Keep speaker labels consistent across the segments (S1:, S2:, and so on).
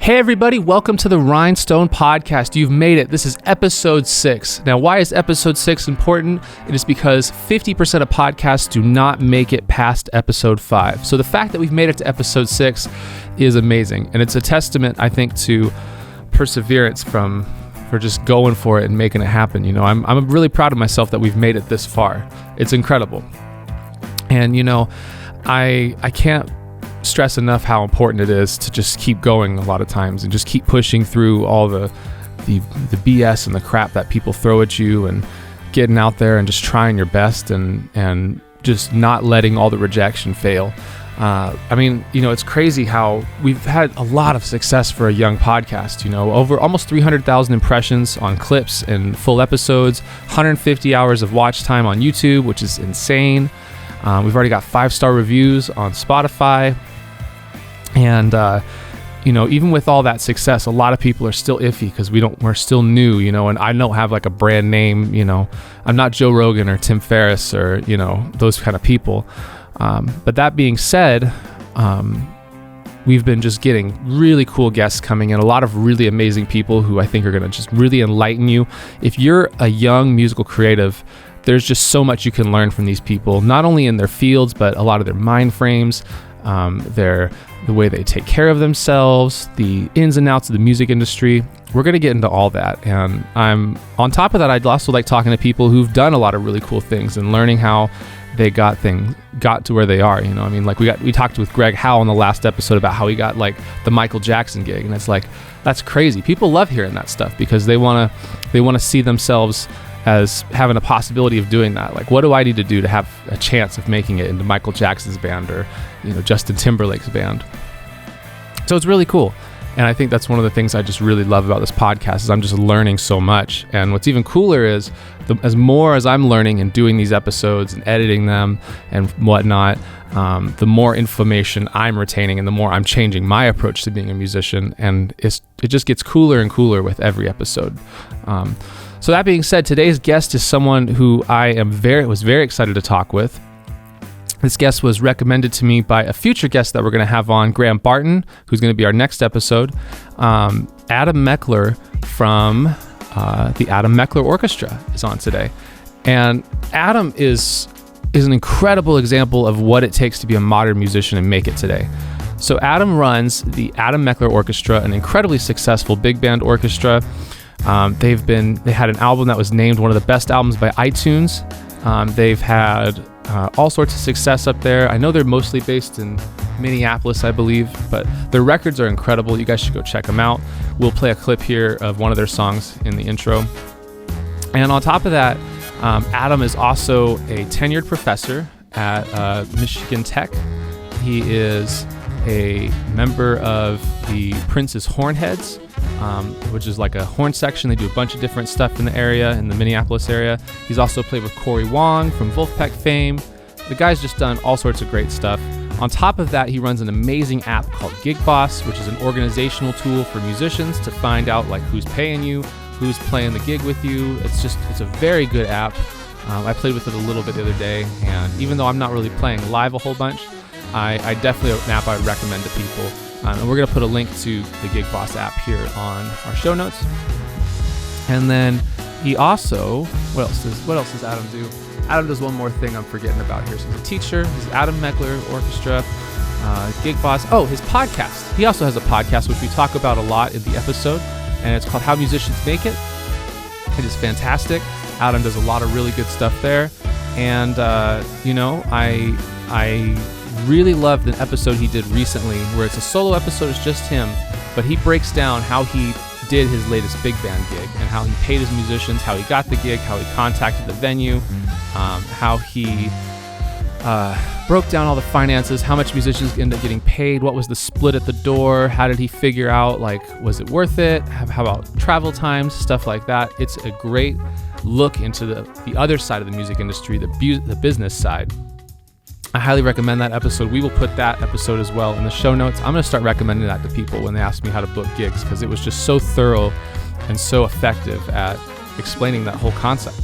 S1: Hey everybody, welcome to the Rhinestone Podcast. You've made it. This is episode 6. Now, why is episode 6 important? It is because 50% of podcasts do not make it past episode 5. So the fact that we've made it to episode 6 is amazing. And it's a testament, I think, to perseverance for just going for it and making it happen. You know, I'm really proud of myself that we've made it this far. It's incredible. And, you know, I can't stress enough how important it is to just keep going a lot of times and just keep pushing through all the BS and the crap that people throw at you and getting out there and just trying your best and just not letting all the rejection fail. I mean, you know, it's crazy how we've had a lot of success for a young podcast, you know, over almost 300,000 impressions on clips and full episodes, 150 hours of watch time on YouTube, which is insane. We've already got 5-star reviews on Spotify. And, you know, even with all that success, a lot of people are still iffy because we're still new, you know, and I don't have like a brand name, you know, I'm not Joe Rogan or Tim Ferriss or, you know, those kind of people. But that being said, we've been just getting really cool guests coming in, a lot of really amazing people who I think are going to just really enlighten you. If you're a young musical creative, there's just so much you can learn from these people, not only in their fields, but a lot of their mind frames, the way they take care of themselves, the ins and outs of the music industry. We're going to get into all that. And I'm on top of that, I'd also like talking to people who've done a lot of really cool things and learning how they got to where they are. You know, I mean, like we talked with Greg Howe in the last episode about how he got like the Michael Jackson gig. And it's like, that's crazy. People love hearing that stuff because they want to see themselves as having a possibility of doing that. Like, what do I need to do to have a chance of making it into Michael Jackson's band or, you know, Justin Timberlake's band? So it's really cool. And I think that's one of the things I just really love about this podcast is I'm just learning so much. And what's even cooler is as more as I'm learning and doing these episodes and editing them and whatnot, the more information I'm retaining and the more I'm changing my approach to being a musician. And it just gets cooler and cooler with every episode. So that being said, today's guest is someone who I was very excited to talk with. This guest was recommended to me by a future guest that we're going to have on, Graham Barton, who's going to be our next episode. Adam Meckler from the Adam Meckler Orchestra is on today. And Adam is an incredible example of what it takes to be a modern musician and make it today. So Adam runs the Adam Meckler Orchestra, an incredibly successful big band orchestra. They had an album that was named one of the best albums by iTunes. They've had all sorts of success up there. I know they're mostly based in Minneapolis, I believe, but their records are incredible. You guys should go check them out. We'll play a clip here of one of their songs in the intro. And on top of that, Adam is also a tenured professor at Michigan Tech. He is a member of the Prince's Hornheads, which is like a horn section. They do a bunch of different stuff in the area, in the Minneapolis area. He's also played with Corey Wong from Wolfpack fame. The guy's just done all sorts of great stuff. On top of that, he runs an amazing app called Gig Boss, which is an organizational tool for musicians to find out like who's paying you, who's playing the gig with you. It's a very good app. I played with it a little bit the other day, and even though I'm not really playing live a whole bunch, I definitely an app I would recommend to people. And we're going to put a link to the Gig Boss app here on our show notes. And then he also, what else does Adam do? Adam does one more thing I'm forgetting about here. So he's a teacher. He's Adam Meckler Orchestra, Gig Boss. Oh, his podcast. He also has a podcast, which we talk about a lot in the episode. And it's called How Musicians Make It. It is fantastic. Adam does a lot of really good stuff there. And, you know, I really loved an episode he did recently where it's a solo episode, it's just him, but he breaks down how he did his latest big band gig and how he paid his musicians, how he got the gig, how he contacted the venue, how he broke down all the finances, how much musicians end up getting paid, what was the split at the door, how did he figure out, like, was it worth it, how about travel times, stuff like that. It's a great look into the other side of the music industry, the business side. I highly recommend that episode. We will put that episode as well in the show notes. I'm going to start recommending that to people when they ask me how to book gigs because it was just so thorough and so effective at explaining that whole concept.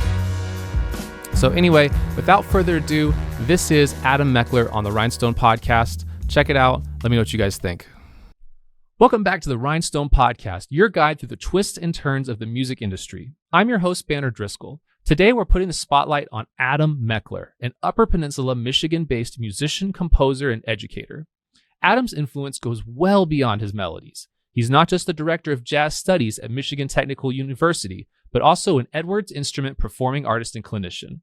S1: So anyway, without further ado, this is Adam Meckler on the Rhinestone Podcast. Check it out. Let me know what you guys think. Welcome back to the Rhinestone Podcast, your guide through the twists and turns of the music industry. I'm your host, Banner Driscoll. Today, we're putting the spotlight on Adam Meckler, an Upper Peninsula, Michigan-based musician, composer, and educator. Adam's influence goes well beyond his melodies. He's not just the director of jazz studies at Michigan Technical University, but also an Edwards Instrument performing artist and clinician.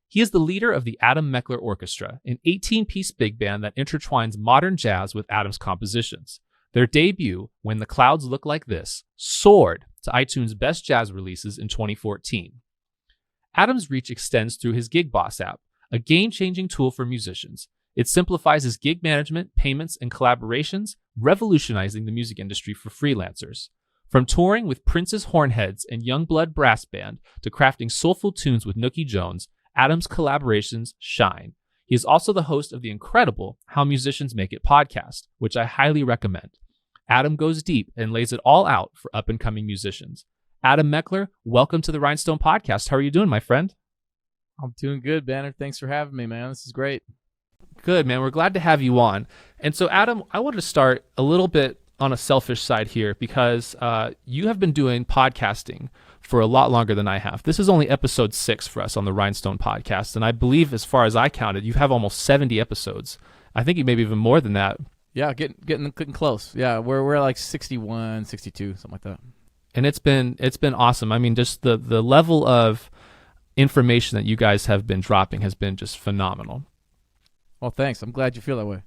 S1: He is the leader of the Adam Meckler Orchestra, an 18-piece big band that intertwines modern jazz with Adam's compositions. Their debut, When the Clouds Look Like This, soared to iTunes' best jazz releases in 2014. Adam's reach extends through his Gig Boss app, a game-changing tool for musicians. It simplifies his gig management, payments, and collaborations, revolutionizing the music industry for freelancers. From touring with Prince's Hornheads and Youngblood Brass Band to crafting soulful tunes with Nooky Jones, Adam's collaborations shine. He is also the host of the incredible How Musicians Make It podcast, which I highly recommend. Adam goes deep and lays it all out for up-and-coming musicians. Adam Meckler, welcome to the Rhinestone Podcast. How are you doing, my friend?
S2: I'm doing good, Banner. Thanks for having me, man. This is great.
S1: Good, man. We're glad to have you on. And so, Adam, I wanted to start a little bit on a selfish side here because you have been doing podcasting for a lot longer than I have. This is only episode 6 for us on the Rhinestone Podcast, and I believe, as far as I counted, you have almost 70 episodes. I think you maybe even more than that.
S2: Yeah, getting close. Yeah, we're like 61, 62, something like that.
S1: And it's been awesome. I mean, just the level of information that you guys have been dropping has been just phenomenal.
S2: Well, thanks. I'm glad you feel that way.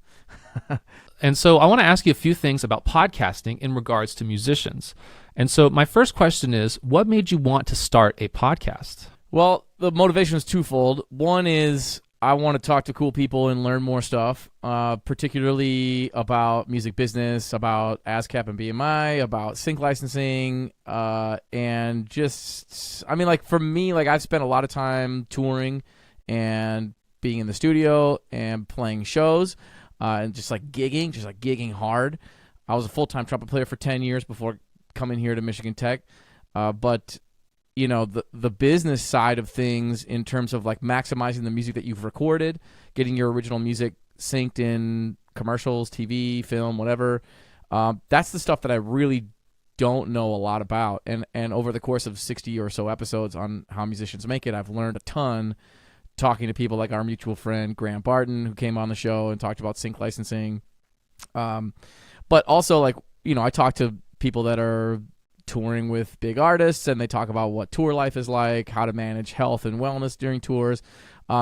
S1: And so I want to ask you a few things about podcasting in regards to musicians. And so my first question is, what made you want to start a podcast?
S2: Well, the motivation is twofold. One is I want to talk to cool people and learn more stuff, particularly about music business, about ASCAP and BMI, about sync licensing, and just, I mean, like for me, like I've spent a lot of time touring and being in the studio and playing shows, and just gigging hard. I was a full-time trumpet player for 10 years before coming here to Michigan Tech, but you know, the business side of things in terms of like maximizing the music that you've recorded, getting your original music synced in commercials, TV, film, whatever. That's the stuff that I really don't know a lot about. And over the course of 60 or so episodes on How Musicians Make It, I've learned a ton talking to people like our mutual friend, Graham Barton, who came on the show and talked about sync licensing. But also, like, you know, I talk to people that are touring with big artists, and they talk about what tour life is like, how to manage health and wellness during tours.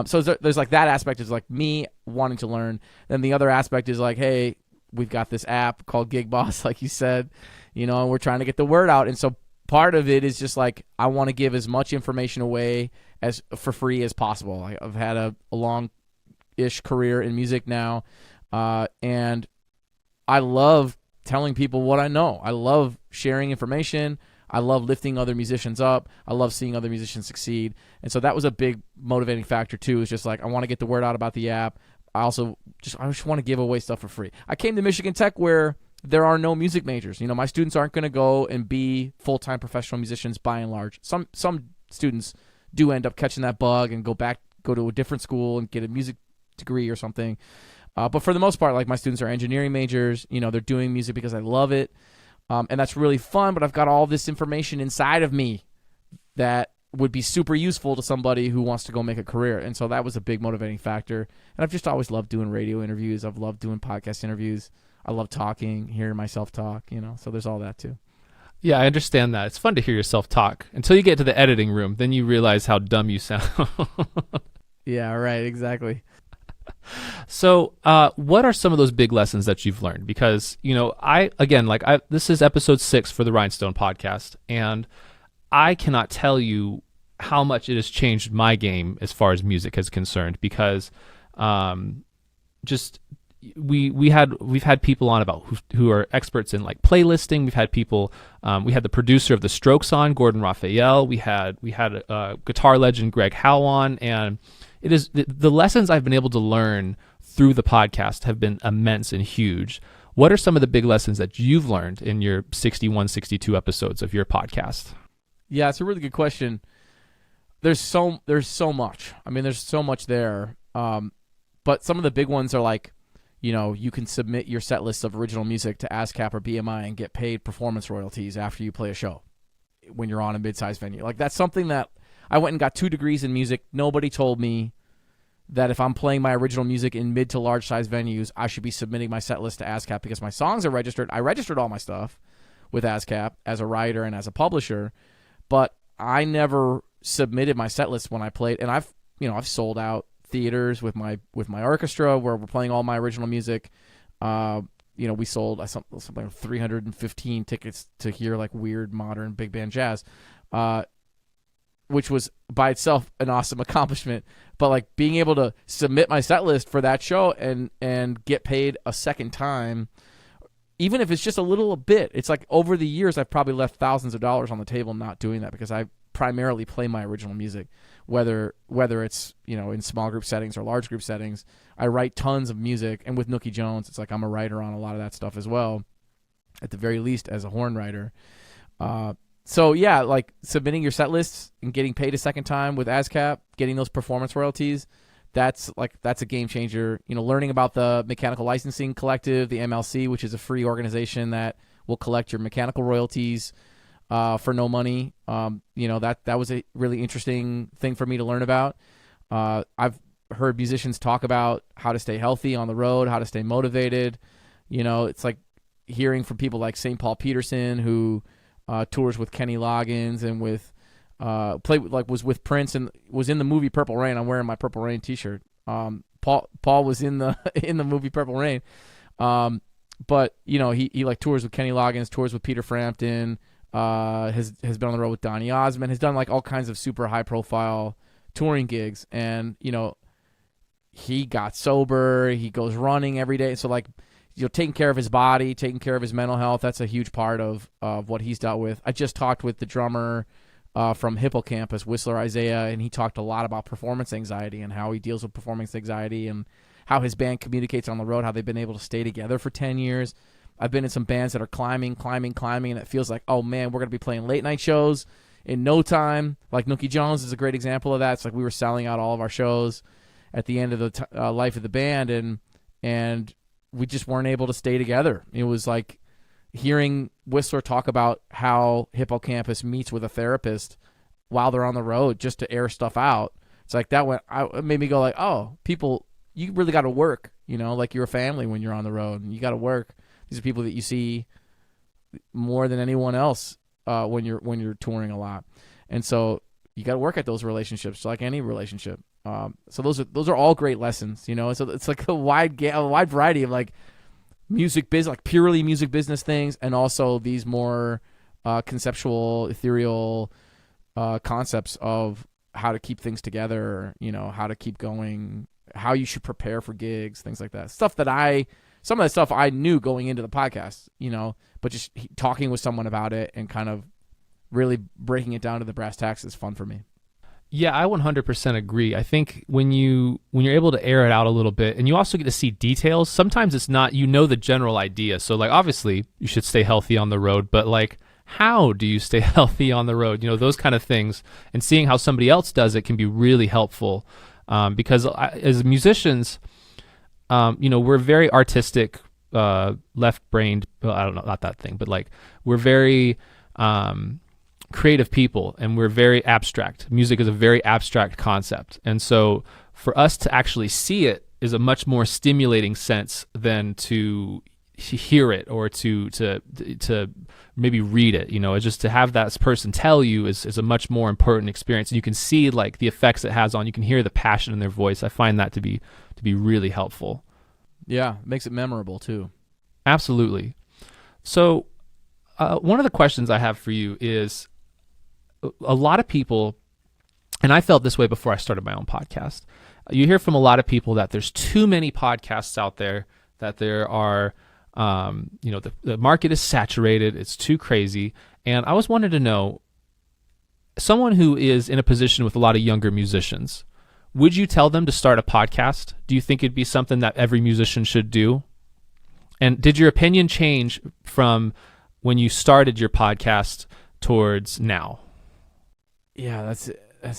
S2: So there's like that aspect is like me wanting to learn. Then the other aspect is like, hey, we've got this app called Gig Boss, like you said, you know, and we're trying to get the word out. And so part of it is just like I want to give as much information away as for free as possible. I've had a long-ish career in music now, and I love telling people what I know. I love sharing information. I love lifting other musicians up. I love seeing other musicians succeed. And so that was a big motivating factor too. It's just like I want to get the word out about the app. I just want to give away stuff for free. I came to Michigan Tech where there are no music majors. You know, my students aren't going to go and be full-time professional musicians by and large. Some students do end up catching that bug and go to a different school and get a music degree or something. But for the most part, like my students are engineering majors. You know, they're doing music because I love it. And that's really fun, but I've got all this information inside of me that would be super useful to somebody who wants to go make a career. And so that was a big motivating factor. And I've just always loved doing radio interviews. I've loved doing podcast interviews. I love talking, hearing myself talk, you know, so there's all that too.
S1: Yeah, I understand that. It's fun to hear yourself talk until you get to the editing room. Then you realize how dumb you sound.
S2: Yeah, right, exactly.
S1: So what are some of those big lessons that you've learned? Because, you know, this is episode 6 for the Rhinestone Podcast, and I cannot tell you how much it has changed my game as far as music is concerned, because we've had people on about who are experts in like playlisting. We've had people, we had the producer of The Strokes on, Gordon Raphael. We had a guitar legend, Greg Howe, on, and it is the lessons I've been able to learn through the podcast have been immense and huge. What are some of the big lessons that you've learned in your 61, 62 episodes of your podcast?
S2: Yeah, it's a really good question. There's so much. I mean, there's so much there. But some of the big ones are like, you can submit your set list of original music to ASCAP or BMI and get paid performance royalties after you play a show when you're on a mid-sized venue. Like, that's something that I went and got 2 degrees in music. Nobody told me that if I'm playing my original music in mid to large size venues, I should be submitting my set list to ASCAP because my songs are registered. I registered all my stuff with ASCAP as a writer and as a publisher, but I never submitted my set list when I played. And I've sold out theaters with my orchestra where we're playing all my original music. We sold something like 315 tickets to hear like weird modern big band jazz, which was by itself an awesome accomplishment. But like being able to submit my set list for that show and get paid a second time, even if it's just a bit, it's like over the years I've probably left thousands of dollars on the table not doing that because I primarily play my original music, whether it's in small group settings or large group settings. I write tons of music, and with Nooky Jones, it's like I'm a writer on a lot of that stuff as well, at the very least as a horn writer. So yeah, like submitting your set lists and getting paid a second time with ASCAP, getting those performance royalties, that's a game changer. Learning about the Mechanical Licensing Collective, the MLC, which is a free organization that will collect your mechanical royalties for no money. That was a really interesting thing for me to learn about. I've heard musicians talk about how to stay healthy on the road, how to stay motivated. It's like hearing from people like St. Paul Peterson, who tours with Kenny Loggins and was with Prince and was in the movie Purple Rain. I'm wearing my Purple Rain t-shirt. Paul was in the in the movie Purple Rain. But he like tours with Kenny Loggins, tours with Peter Frampton, has been on the road with Donny Osmond, has done like all kinds of super high profile touring gigs, and he got sober, he goes running every day. So like, taking care of his body, taking care of his mental health, that's a huge part of what he's dealt with. I just talked with the drummer from Hippocampus, Whistler Isaiah, and he talked a lot about performance anxiety and how he deals with performance anxiety and how his band communicates on the road, how they've been able to stay together for 10 years. I've been in some bands that are climbing, and it feels like, oh man, we're going to be playing late night shows in no time. Like Nooky Jones is a great example of that. It's like we were selling out all of our shows at the end of the life of the band, and we just weren't able to stay together. It was like hearing Whistler talk about how Hippocampus meets with a therapist while they're on the road just to air stuff out. It's like it made me go like, oh, people, you really got to work, like you're a family when you're on the road, and you got to work. These are people that you see more than anyone else when you're touring a lot, and so you got to work at those relationships, like any relationship. So those are all great lessons, So it's like a wide variety of like music business, like purely music business things, and also these more conceptual, ethereal concepps of how to keep things together, how to keep going, how you should prepare for gigs, things like that. Some of that stuff I knew going into the podcast, but just talking with someone about it and kind of really breaking it down to the brass tacks is fun for me.
S1: Yeah, I 100% agree. I think when you're able to air it out a little bit, and you also get to see details, sometimes it's not, the general idea. So like, obviously you should stay healthy on the road, but like, how do you stay healthy on the road? Those kind of things, and seeing how somebody else does it can be really helpful. Because as musicians, we're very artistic, left-brained, I don't know, not that thing, but like we're very creative people, and we're very abstract. Music is a very abstract concept. And so for us to actually see it is a much more stimulating sense than to hear it or to maybe read it. Just to have that person tell you is a much more important experience. And you can see like the effects it has on, you can hear the passion in their voice. I find that to be really helpful.
S2: Yeah, makes it memorable too.
S1: Absolutely. So one of the questions I have for you is, a lot of people, and I felt this way before I started my own podcast, you hear from a lot of people that there's too many podcasts out there, that there are, the market is saturated, it's too crazy. And I was wanting to know, someone who is in a position with a lot of younger musicians, would you tell them to start a podcast? Do you think it'd be something that every musician should do? And did your opinion change from when you started your podcast towards now?
S2: Yeah, that's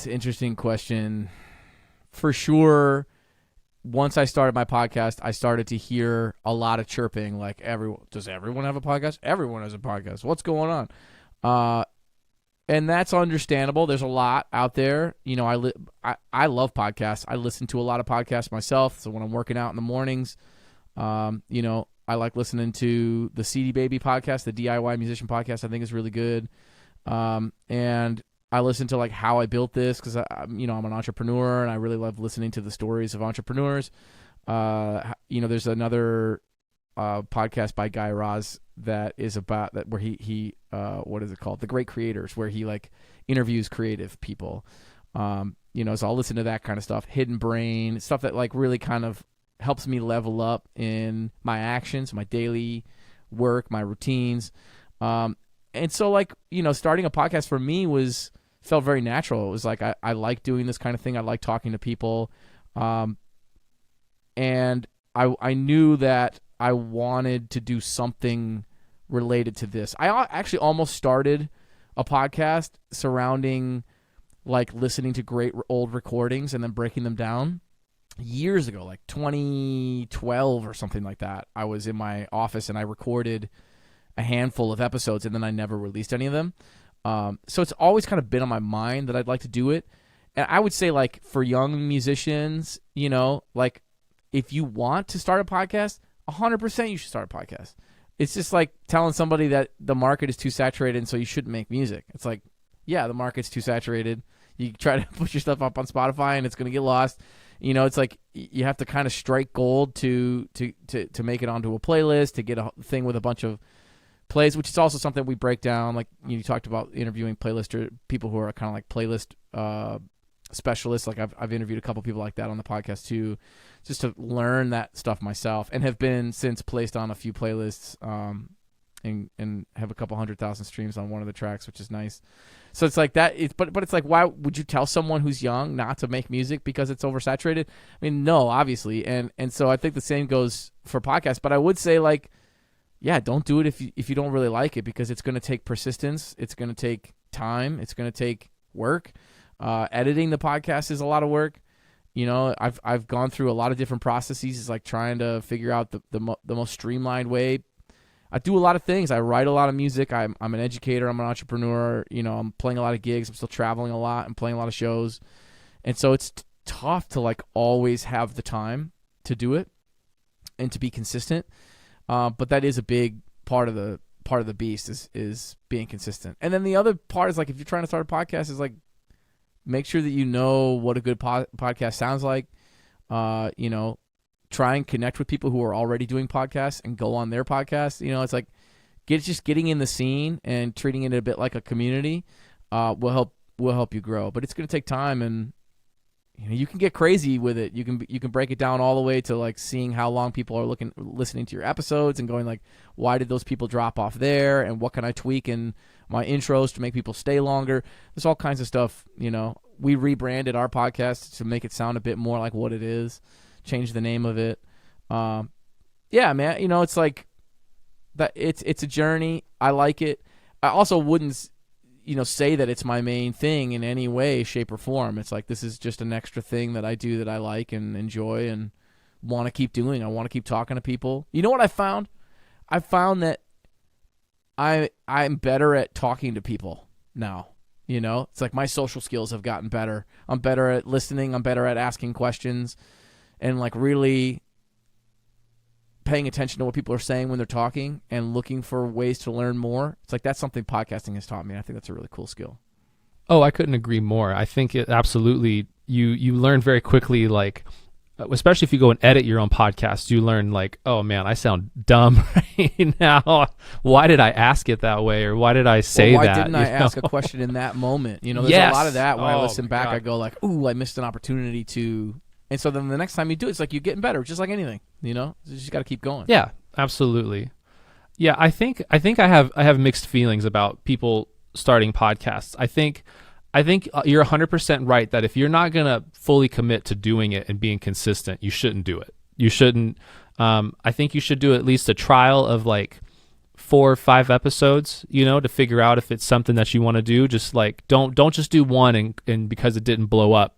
S2: an interesting question. For sure, once I started my podcast, I started to hear a lot of chirping. Like, does everyone have a podcast? Everyone has a podcast. What's going on? And that's understandable. There's a lot out there. You know, I love podcasts. I listen to a lot of podcasts myself. So when I'm working out in the mornings, you know, I like listening to the CD Baby podcast, the DIY musician podcast. I think is really good. And I listen to like How I Built This because I'm an entrepreneur and I really love listening to the stories of entrepreneurs. You know, there's another podcast by Guy Raz that is about that where he what is it called? The Great Creators, where he like interviews creative people. You know, so I'll listen to that kind of stuff. Hidden Brain, stuff that like really kind of helps me level up in my actions, my daily work, my routines. And so like, you know, starting a podcast for me felt very natural. It was like I like doing this kind of thing. I like talking to people. And I knew that I wanted to do something related to this. I actually almost started a podcast surrounding like listening to great old recordings and then breaking them down years ago, like 2012 or something like that. I was in my office and I recorded a handful of episodes and then I never released any of them. So it's always kind of been on my mind that I'd like to do it. And I would say like for young musicians, you know, like if you want to start a podcast, 100% you should start a podcast. It's just like telling somebody that the market is too saturated and so you shouldn't make music. It's like, yeah, the market's too saturated. You try to put your stuff up on Spotify and it's going to get lost. You know, it's like you have to kind of strike gold to make it onto a playlist, to get a thing with a bunch of plays, which is also something we break down. Like you talked about interviewing playlister people who are kind of like playlist specialists. Like I've interviewed a couple people like that on the podcast too, just to learn that stuff myself, and have been since placed on a few playlists and have a couple 100,000 streams on one of the tracks, which is nice. So it's like that. But it's like, why would you tell someone who's young not to make music because it's oversaturated? I mean, no, obviously. And so I think the same goes for podcasts. But I would say like, yeah, don't do it if you don't really like it, because it's going to take persistence. It's going to take time. It's going to take work. Editing the podcast is a lot of work. You know, I've gone through a lot of different processes. It's like trying to figure out the most streamlined way. I do a lot of things. I write a lot of music. I'm an educator. I'm an entrepreneur. You know, I'm playing a lot of gigs. I'm still traveling a lot. I'm playing a lot of shows. And so it's tough to like always have the time to do it and to be consistent. But that is a big part of the beast is being consistent. And then the other part is like, if you're trying to start a podcast, is like, make sure that you know what a good podcast sounds like. You know, try and connect with people who are already doing podcasts and go on their podcast. You know, it's like just getting in the scene and treating it a bit like a community will help you grow. But it's going to take time, and you know, you can get crazy with it. You can break it down all the way to like seeing how long people are listening to your episodes and going like, why did those people drop off there, and what can I tweak in my intros to make people stay longer? There's all kinds of stuff. You know, we rebranded our podcast to make it sound a bit more like what it is. Change the name of it. Yeah, man. You know, it's like that. It's a journey. I like it. I also wouldn't, you know, say that it's my main thing in any way, shape, or form. It's like, this is just an extra thing that I do that I like and enjoy and want to keep doing. I want to keep talking to people. You know what I found? I found that I'm better at talking to people now. You know, it's like my social skills have gotten better. I'm better at listening. I'm better at asking questions and like really paying attention to what people are saying when they're talking and looking for ways to learn more. It's like, that's something podcasting has taught me. I think that's a really cool skill.
S1: Oh, I couldn't agree more. I think it absolutely, you learn very quickly, like, especially if you go and edit your own podcast, you learn like, oh man, I sound dumb right now. Why did I ask it that way? Or why did I say that?
S2: Why didn't I ask a question in that moment? You know, there's a lot of that when I listen back,
S1: God.
S2: I go like, ooh, I missed an opportunity to... And so then the next time you do it, it's like you're getting better, just like anything, you know? You just got to keep going.
S1: Yeah, absolutely. Yeah, I think I have mixed feelings about people starting podcasts. I think you're 100% right that if you're not going to fully commit to doing it and being consistent, you shouldn't do it. You shouldn't. I think you should do at least a trial of like 4 or 5 episodes, you know, to figure out if it's something that you want to do. Just like, don't just do one and because it didn't blow up,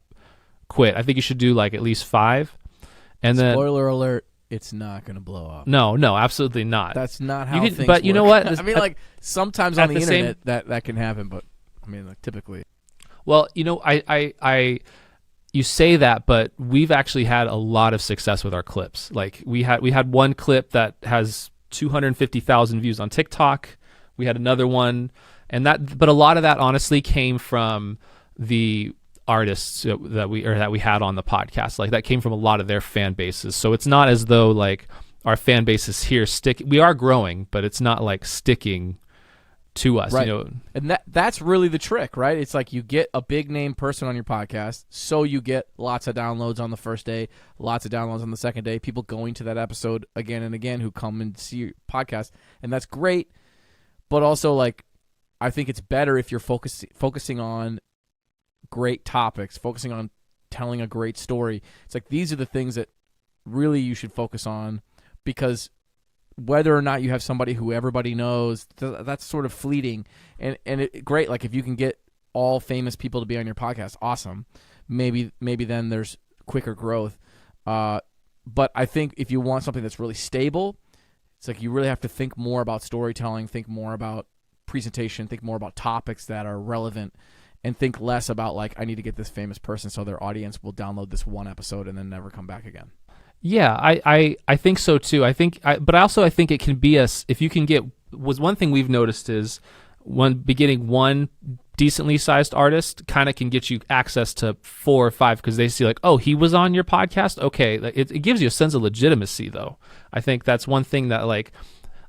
S1: quit. I think you should do like at least 5 And then,
S2: spoiler alert, it's not going to blow up.
S1: No, absolutely not.
S2: That's not how things
S1: but
S2: work.
S1: you know what?
S2: I mean, like, sometimes on the internet that can happen, but I mean, like, typically.
S1: Well, you know, you say that, but we've actually had a lot of success with our clips. Like we had one clip that has 250,000 views on TikTok. We had another one, but a lot of that honestly came from the artists that we had on the podcast. Like that came from a lot of their fan bases. So it's not as though like our fan base is here we are growing, but it's not like sticking to us,
S2: right.
S1: You know.
S2: And that's really the trick, right? It's like you get a big name person on your podcast, so you get lots of downloads on the first day, lots of downloads on the second day, people going to that episode again and again who come and see your podcast, and that's great. But also, like, I think it's better if you're focusing on great topics, focusing on telling a great story. It's like these are the things that really you should focus on, because whether or not you have somebody who everybody knows, that's sort of fleeting. And great, like if you can get all famous people to be on your podcast, awesome. Maybe then there's quicker growth. But I think if you want something that's really stable, it's like you really have to think more about storytelling, think more about presentation, think more about topics that are relevant, and think less about like, I need to get this famous person so their audience will download this one episode and then never come back again.
S1: Yeah, I think so too. I think it can be if you can get, was one thing we've noticed is getting one decently sized artist kind of can get you access to 4 or 5 because they see like, oh, he was on your podcast. Okay, it gives you a sense of legitimacy though. I think that's one thing that like,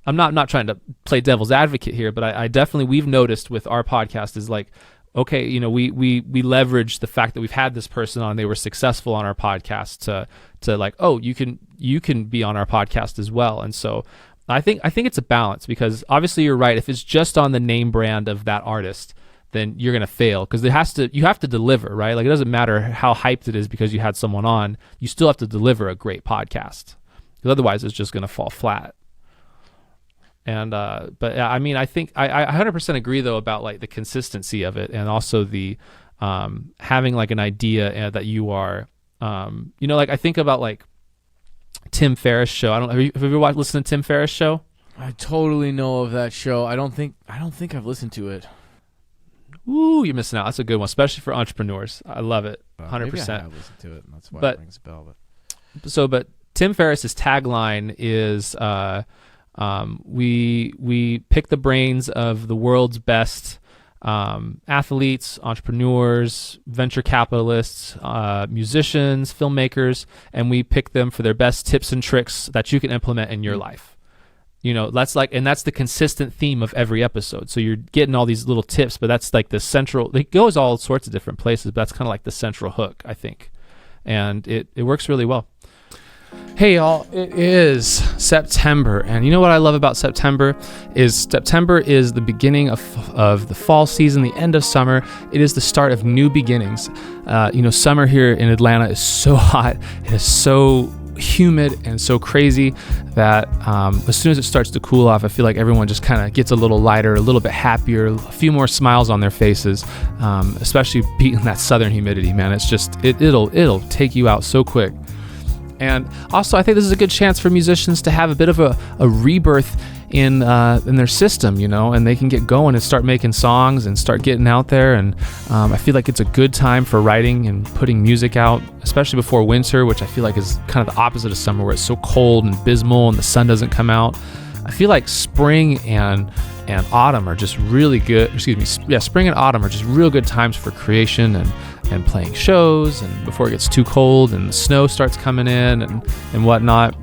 S1: I'm not trying to play devil's advocate here, but I definitely, we've noticed with our podcast is like, okay, you know, we leverage the fact that we've had this person on, they were successful on our podcast to like, oh, you can be on our podcast as well. And so I think it's a balance, because obviously you're right. If it's just on the name brand of that artist, then you're going to fail, because you have to deliver, right? Like it doesn't matter how hyped it is because you had someone on, you still have to deliver a great podcast, because otherwise it's just going to fall flat. And but I mean, I think I 100% agree though about like the consistency of it, and also the having like an idea that you are, you know, like I think about like Tim Ferriss show. Have you ever listened to Tim Ferriss show?
S2: I totally know of that show. I don't think I've listened to it.
S1: Ooh, you're missing out. That's a good one, especially for entrepreneurs. I love it, 100%.
S2: Maybe I have listened to it, and that's why it rings a bell.
S1: But Tim Ferriss's tagline is. We pick the brains of the world's best athletes, entrepreneurs, venture capitalists, musicians, filmmakers, and we pick them for their best tips and tricks that you can implement in your life. You know, that's the consistent theme of every episode. So you're getting all these little tips, but that's like the central, it goes all sorts of different places, but that's kind of like the central hook, I think. And it works really well. Hey y'all, it is September, and you know what I love about September is the beginning of the fall season, the end of summer. It is the start of new beginnings. You know, summer here in Atlanta is so hot, it is so humid and so crazy that as soon as it starts to cool off, I feel like everyone just kind of gets a little lighter, a little bit happier, a few more smiles on their faces, especially beating that southern humidity, man. It's just, it'll take you out so quick. And also, I think this is a good chance for musicians to have a bit of a rebirth in their system, you know, and they can get going and start making songs and start getting out there. And I feel like it's a good time for writing and putting music out, especially before winter, which I feel like is kind of the opposite of summer, where it's so cold and abysmal and the sun doesn't come out. I feel like spring and autumn are just really good. Spring and autumn are just real good times for creation and playing shows, and before it gets too cold and the snow starts coming in and whatnot.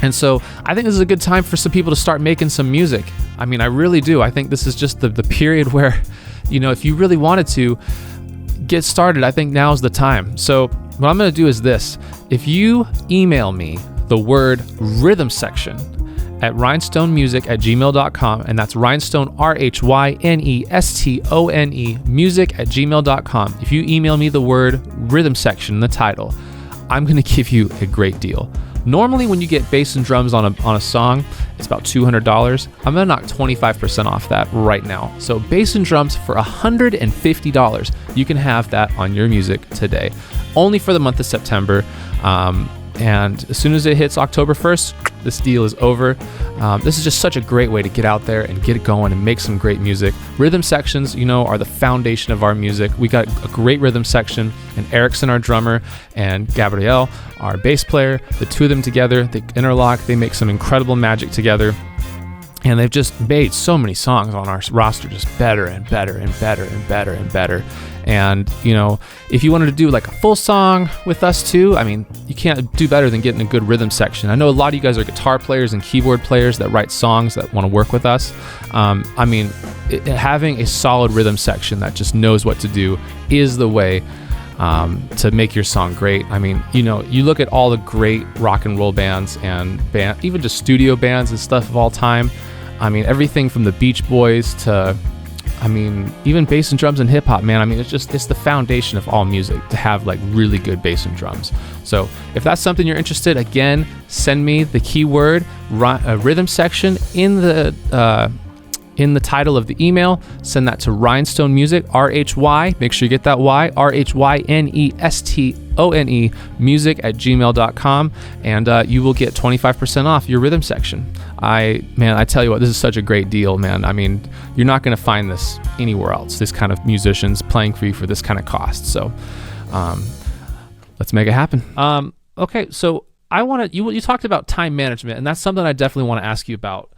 S1: And so I think this is a good time for some people to start making some music. I mean, I really do. I think this is just the period where, you know, if you really wanted to get started, I think now's the time. So what I'm going to do is this. If you email me the word rhythm section at rhinestonemusic@gmail.com, and that's rhinestone, RHYNESTONE, music@gmail.com. If you email me the word rhythm section, the title, I'm going to give you a great deal. Normally when you get bass and drums on a song, it's about $200. I'm going to knock 25% off that right now. So bass and drums for $150. You can have that on your music today, only for the month of September. And as soon as it hits October 1st, this deal is over. This is just such a great way to get out there and get it going and make some great music. Rhythm sections, are the foundation of our music. We got a great rhythm section, and Erickson, our drummer, and Gabrielle, our bass player. The two of them together, they interlock, they make some incredible magic together. And they've just made so many songs on our roster just better and better and better and better and better. And, if you wanted to do like a full song with us too, you can't do better than getting a good rhythm section. I know a lot of you guys are guitar players and keyboard players that write songs that want to work with us. Having a solid rhythm section that just knows what to do is the way to make your song great. You look at all the great rock and roll bands and even just studio bands and stuff of all time. Everything from the Beach Boys to, even bass and drums and hip hop, man. It's the foundation of all music to have like really good bass and drums. So if that's something you're interested, again, send me the keyword rhythm section in the title of the email. Send that to Rhinestone Music, RHY, make sure you get that Y, RHYNESTONE, music@gmail.com, and you will get 25% off your rhythm section. I tell you what, this is such a great deal, man. You're not going to find this anywhere else, this kind of musicians playing for you for this kind of cost. So let's make it happen. Okay, so you talked about time management, and that's something I definitely want to ask you about.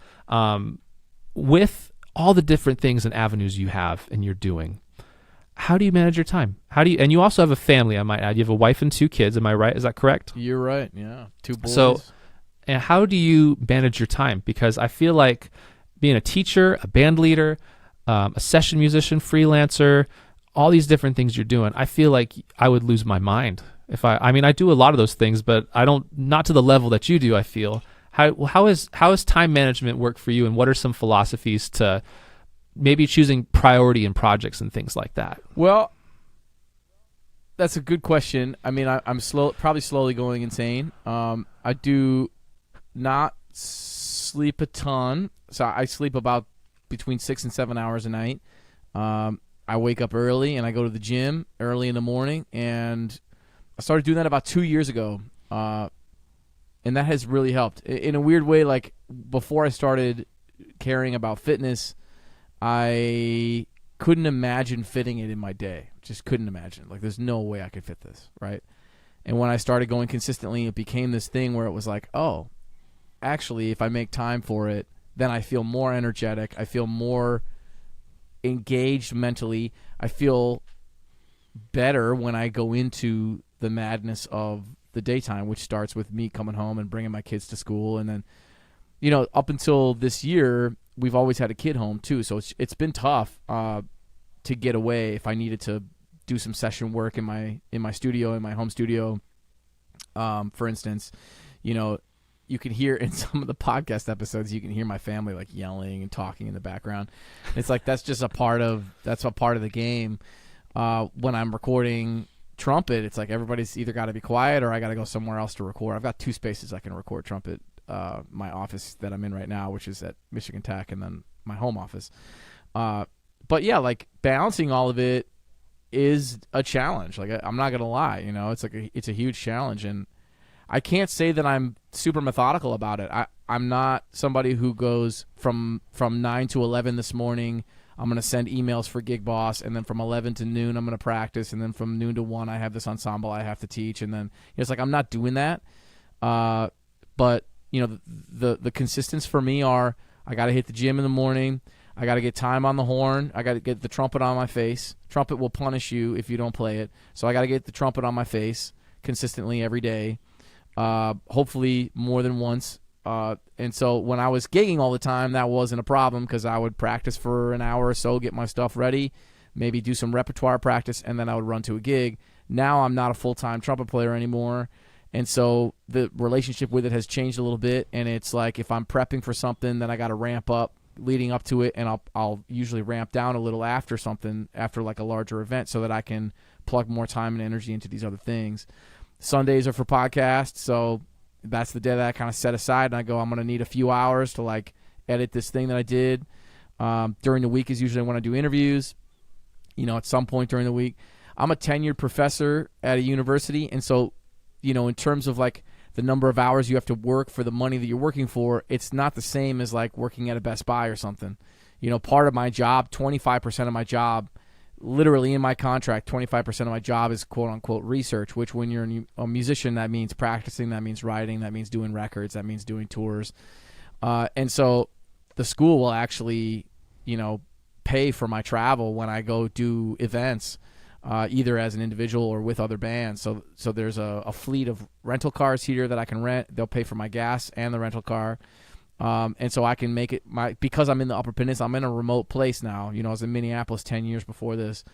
S1: With all the different things and avenues you have and you're doing, how do you manage your time? And you also have a family, I might add. You have a wife and 2 kids, am I right? Is that correct?
S2: You're right, yeah. 2 boys.
S1: And how do you manage your time? Because I feel like being a teacher, a band leader, a session musician, freelancer, all these different things you're doing, I feel like I would lose my mind. I do a lot of those things, but not to the level that you do, I feel. How is time management work for you, and what are some philosophies to maybe choosing priority in projects and things like that?
S2: Well, that's a good question. I'm probably slowly going insane. I do not sleep a ton, so I sleep about between 6 and 7 hours a night. I wake up early and I go to the gym early in the morning, and I started doing that about 2 years ago. And that has really helped. In a weird way, like before I started caring about fitness, I couldn't imagine fitting it in my day. Just couldn't imagine. Like there's no way I could fit this, right? And when I started going consistently, it became this thing where it was like, oh, actually, if I make time for it, then I feel more energetic. I feel more engaged mentally. I feel better when I go into the madness of the daytime, which starts with me coming home and bringing my kids to school. And then, up until this year, we've always had a kid home too. So it's been tough to get away if I needed to do some session work in my studio, in my home studio. For instance, you can hear in some of the podcast episodes, you can hear my family like yelling and talking in the background. It's like, that's a part of the game. When I'm recording trumpet, it's like everybody's either got to be quiet or I got to go somewhere else to record. I've got 2 spaces I can record trumpet. My office that I'm in right now, which is at Michigan Tech, and then my home office. But yeah, like balancing all of it is a challenge. Like I'm not gonna lie, it's a huge challenge, and I can't say that I'm super methodical about it. I'm not somebody who goes from 9 to 11 this morning, I'm going to send emails for Gig Boss, and then from 11 to noon, I'm going to practice, and then from noon to 1, I have this ensemble I have to teach, and then it's like I'm not doing that. But, the consistence for me are I got to hit the gym in the morning, I got to get time on the horn, I got to get the trumpet on my face. Trumpet will punish you if you don't play it, so I got to get the trumpet on my face consistently every day, hopefully more than once. And so when I was gigging all the time, that wasn't a problem because I would practice for an hour or so, get my stuff ready, maybe do some repertoire practice, and then I would run to a gig. Now I'm not a full-time trumpet player anymore, and so the relationship with it has changed a little bit, and it's like if I'm prepping for something, then I got to ramp up leading up to it, and I'll usually ramp down a little after like a larger event so that I can plug more time and energy into these other things. Sundays are for podcasts, so that's the day that I kind of set aside, and I go, I'm going to need a few hours to like edit this thing that I did. During the week is usually when I do interviews, at some point during the week. I'm a tenured professor at a university, and so, in terms of like the number of hours you have to work for the money that you're working for, it's not the same as like working at a Best Buy or something. Part of my job, 25% of my job, literally in my contract, 25% of my job is quote unquote research, which when you're a musician, that means practicing, that means writing, that means doing records, that means doing tours. And so the school will actually, pay for my travel when I go do events, either as an individual or with other bands. So there's a fleet of rental cars here that I can rent. They'll pay for my gas and the rental car. And so I can make it because I'm in the Upper Peninsula, I'm in a remote place now. I was in Minneapolis 10 years before this.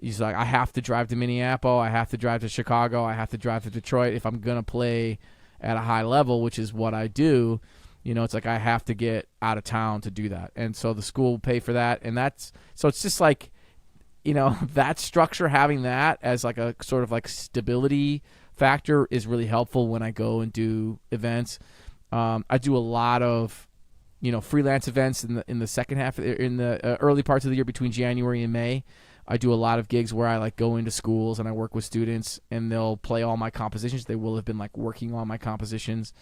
S2: He's like, I have to drive to Minneapolis. I have to drive to Chicago. I have to drive to Detroit if I'm going to play at a high level, which is what I do. It's like I have to get out of town to do that. And so the school will pay for that. And so it's just like, that structure, having that as like a sort of like stability factor is really helpful when I go and do events. I do a lot of, freelance events in the second half, in the early parts of the year between January and May. I do a lot of gigs where I like go into schools and I work with students and they'll play all my compositions. They will have been like working on my compositions.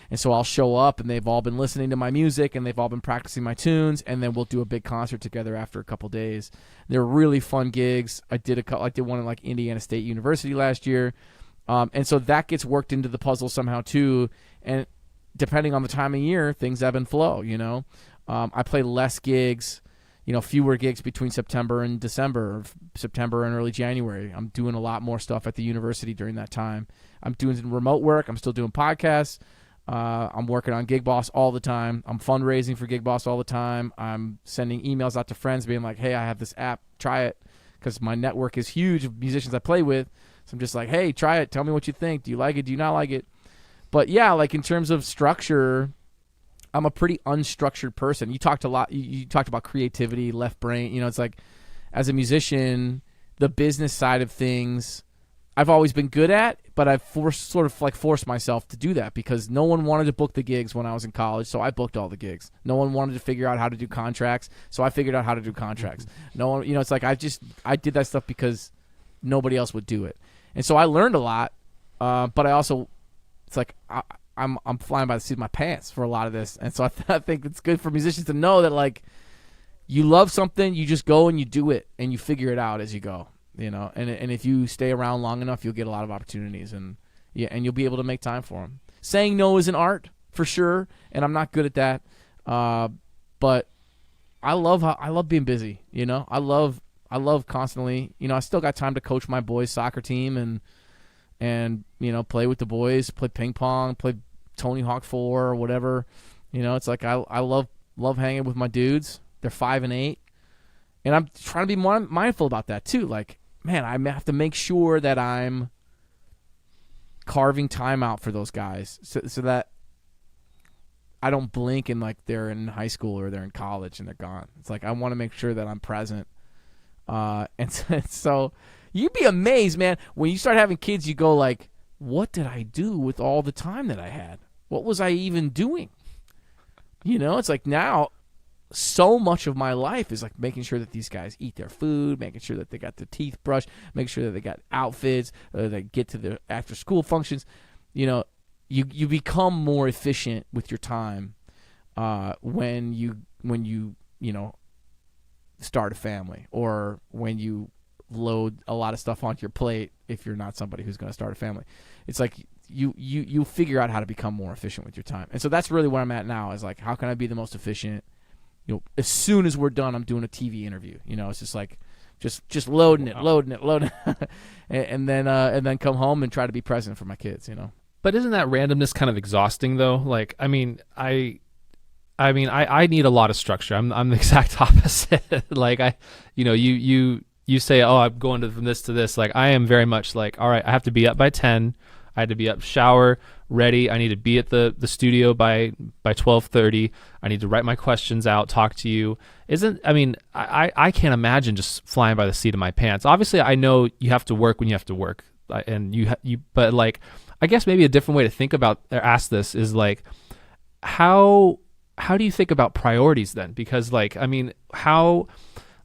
S2: And so I'll show up and they've all been listening to my music and they've all been practicing my tunes, and then we'll do a big concert together after a couple days. They're really fun gigs. I did one in like Indiana State University last year. And so that gets worked into the puzzle somehow too. And depending on the time of year, things ebb and flow, I play less gigs, fewer gigs between September and December, or September and early January. I'm doing a lot more stuff at the university during that time. I'm doing remote work. I'm still doing podcasts. I'm working on Gig Boss all the time. I'm fundraising for Gig Boss all the time. I'm sending emails out to friends being like, hey, I have this app, try it, because my network is huge of musicians I play with. So I'm just like, hey, try it. Tell me what you think. Do you like it? Do you not like it? But yeah, like in terms of structure, I'm a pretty unstructured person. You talked a lot. You talked about creativity, left brain. It's like, as a musician, the business side of things, I've always been good at, but I've forced myself to do that because no one wanted to book the gigs when I was in college, so I booked all the gigs. No one wanted to figure out how to do contracts, so I figured out how to do contracts. No one, it's like I did that stuff because nobody else would do it, and so I learned a lot. But I also, it's like I'm flying by the seat of my pants for a lot of this, and so I think it's good for musicians to know that like you love something, you just go and you do it, and you figure it out as you go. And if you stay around long enough, you'll get a lot of opportunities, and you'll be able to make time for them. Saying no is an art for sure, and I'm not good at that. But I love being busy. I love constantly. I still got time to coach my boys' soccer team and play with the boys, play ping pong, play Tony Hawk 4 or whatever. It's like I love hanging with my dudes. They're 5 and 8, and I'm trying to be more mindful about that too. Like, man, I have to make sure that I'm carving time out for those guys so that I don't blink and like they're in high school or they're in college and they're gone. It's like I want to make sure that I'm present. And so you'd be amazed, man. When you start having kids, you go like, what did I do with all the time that I had? What was I even doing? It's like now so much of my life is like making sure that these guys eat their food, making sure that they got their teeth brushed, making sure that they got outfits, they get to their after school functions. You become more efficient with your time when you start a family, or when you load a lot of stuff onto your plate. If you're not somebody who's going to start a family, it's like you figure out how to become more efficient with your time. And so that's really where I'm at now, is like, how can I be the most efficient? As soon as we're done, I'm doing a TV interview. It's just like, just loading it, and then come home and try to be present for my kids.
S1: But isn't that randomness kind of exhausting though? Like, I need a lot of structure. I'm the exact opposite. Like you say, oh, I'm going from this to this. Like, I am very much like, all right, I have to be up by 10. I had to be up, shower, ready. I need to be at the studio by 12:30. I need to write my questions out, talk to you. I can't imagine just flying by the seat of my pants. Obviously, I know you have to work when you have to work, but like, I guess maybe a different way to think about or ask this is like, how do you think about priorities then? Because like, how,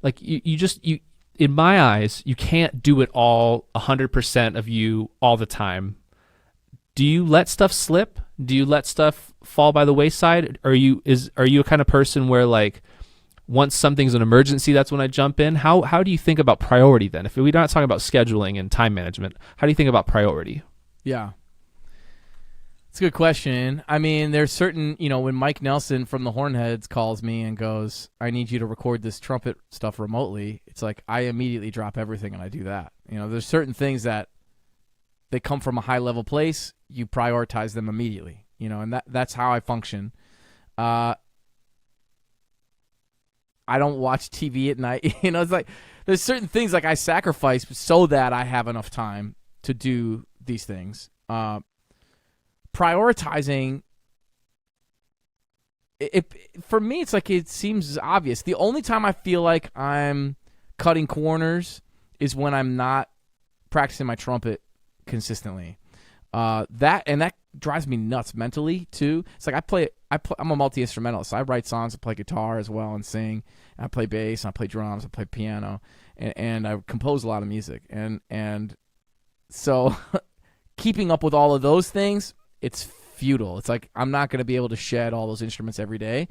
S1: like you in my eyes, you can't do it all 100% of you all the time. do you let stuff slip? Do you let stuff fall by the wayside? Are you a kind of person where like once something's an emergency, that's when I jump in? How do you think about priority then? If we're not talking about scheduling and time management, how do you think about priority?
S2: Yeah. It's a good question. I mean, there's certain, when Mike Nelson from the Hornheads calls me and goes, I need you to record this trumpet stuff remotely, it's like I immediately drop everything and I do that. There's certain things that they come from a high-level place, you prioritize them immediately, and that's how I function. I don't watch TV at night. It's like there's certain things like I sacrifice so that I have enough time to do these things. Prioritizing, for me, it's like it seems obvious. The only time I feel like I'm cutting corners is when I'm not practicing my trumpet consistently. That drives me nuts mentally too. It's like I'm a multi-instrumentalist. So I write songs, I play guitar as well and sing. And I play bass, and I play drums, I play piano, and I compose a lot of music. And so keeping up with all of those things, it's futile. It's like I'm not going to be able to shed all those instruments every day.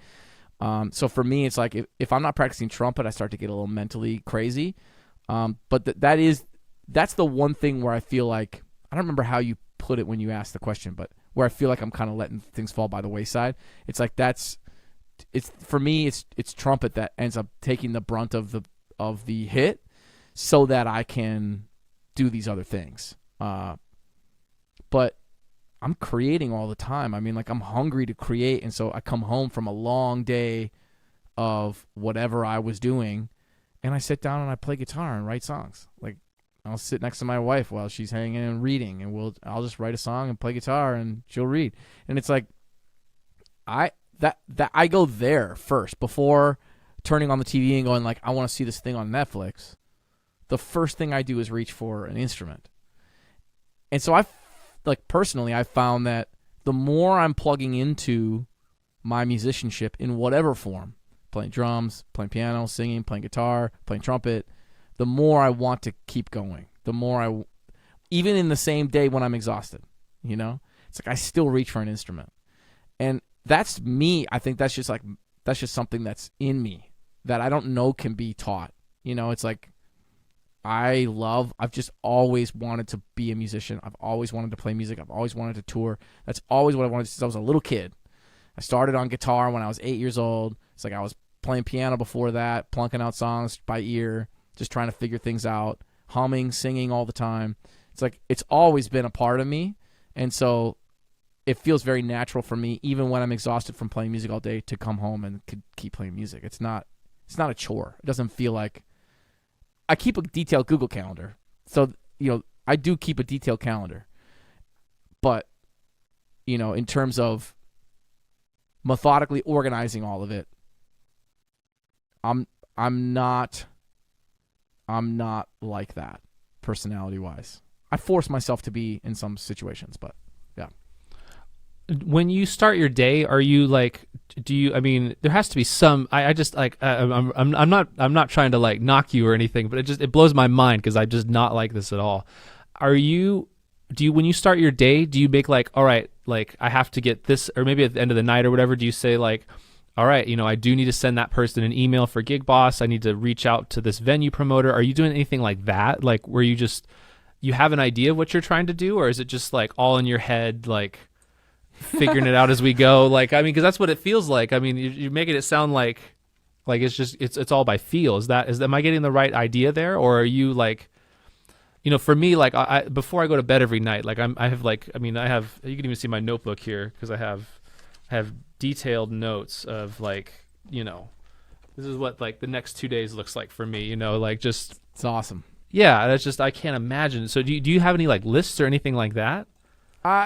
S2: So for me, it's like if I'm not practicing trumpet, I start to get a little mentally crazy. But that's the one thing where I feel like, I don't remember how you put it when you asked the question, but where I feel like I'm kind of letting things fall by the wayside. It's like for me, it's trumpet that ends up taking the brunt of the hit so that I can do these other things. But I'm creating all the time. I mean, like I'm hungry to create. And so I come home from a long day of whatever I was doing and I sit down and I play guitar and write songs. Like I'll sit next to my wife while she's hanging and reading and I'll just write a song and play guitar and she'll read. And it's like, I go there first before turning on the TV and going like, I want to see this thing on Netflix. The first thing I do is reach for an instrument. And so personally, I found that the more I'm plugging into my musicianship in whatever form, playing drums, playing piano, singing, playing guitar, playing trumpet, the more I want to keep going. The more even in the same day when I'm exhausted, it's like I still reach for an instrument. And that's me. I think that's just something that's in me that I don't know can be taught. It's like I've just always wanted to be a musician. I've always wanted to play music. I've always wanted to tour. That's always what I wanted since I was a little kid. I started on guitar when I was 8 years old. It's like I was playing piano before that, plunking out songs by ear, just trying to figure things out, humming, singing all the time. It's like it's always been a part of me. And so it feels very natural for me, even when I'm exhausted from playing music all day, to come home and keep playing music. It's not a chore. It doesn't feel like I keep a detailed Google Calendar. So, I do keep a detailed calendar. But, in terms of methodically organizing all of it, I'm not like that personality-wise. I force myself to be in some situations, but yeah.
S1: When you start your day, are you like, there has to be some, I'm not trying to like knock you or anything, but it blows my mind because I'm just not like this at all. When you start your day, do you make like, all right, like I have to get this, or maybe at the end of the night or whatever, do you say like, all right, I do need to send that person an email for Gig Boss. I need to reach out to this venue promoter. Are you doing anything like that? Like where you have an idea of what you're trying to do, or is it just like all in your head, like figuring it out as we go? Like, because that's what it feels like. You're making it sound like it's just, it's all by feel. Am I getting the right idea there? Or are you like, for me, like I before I go to bed every night, like you can even see my notebook here because I have detailed notes of like, this is what like the next 2 days looks like for me, like just,
S2: it's awesome.
S1: Yeah. That's just, I can't imagine. So do you have any like lists or anything like that?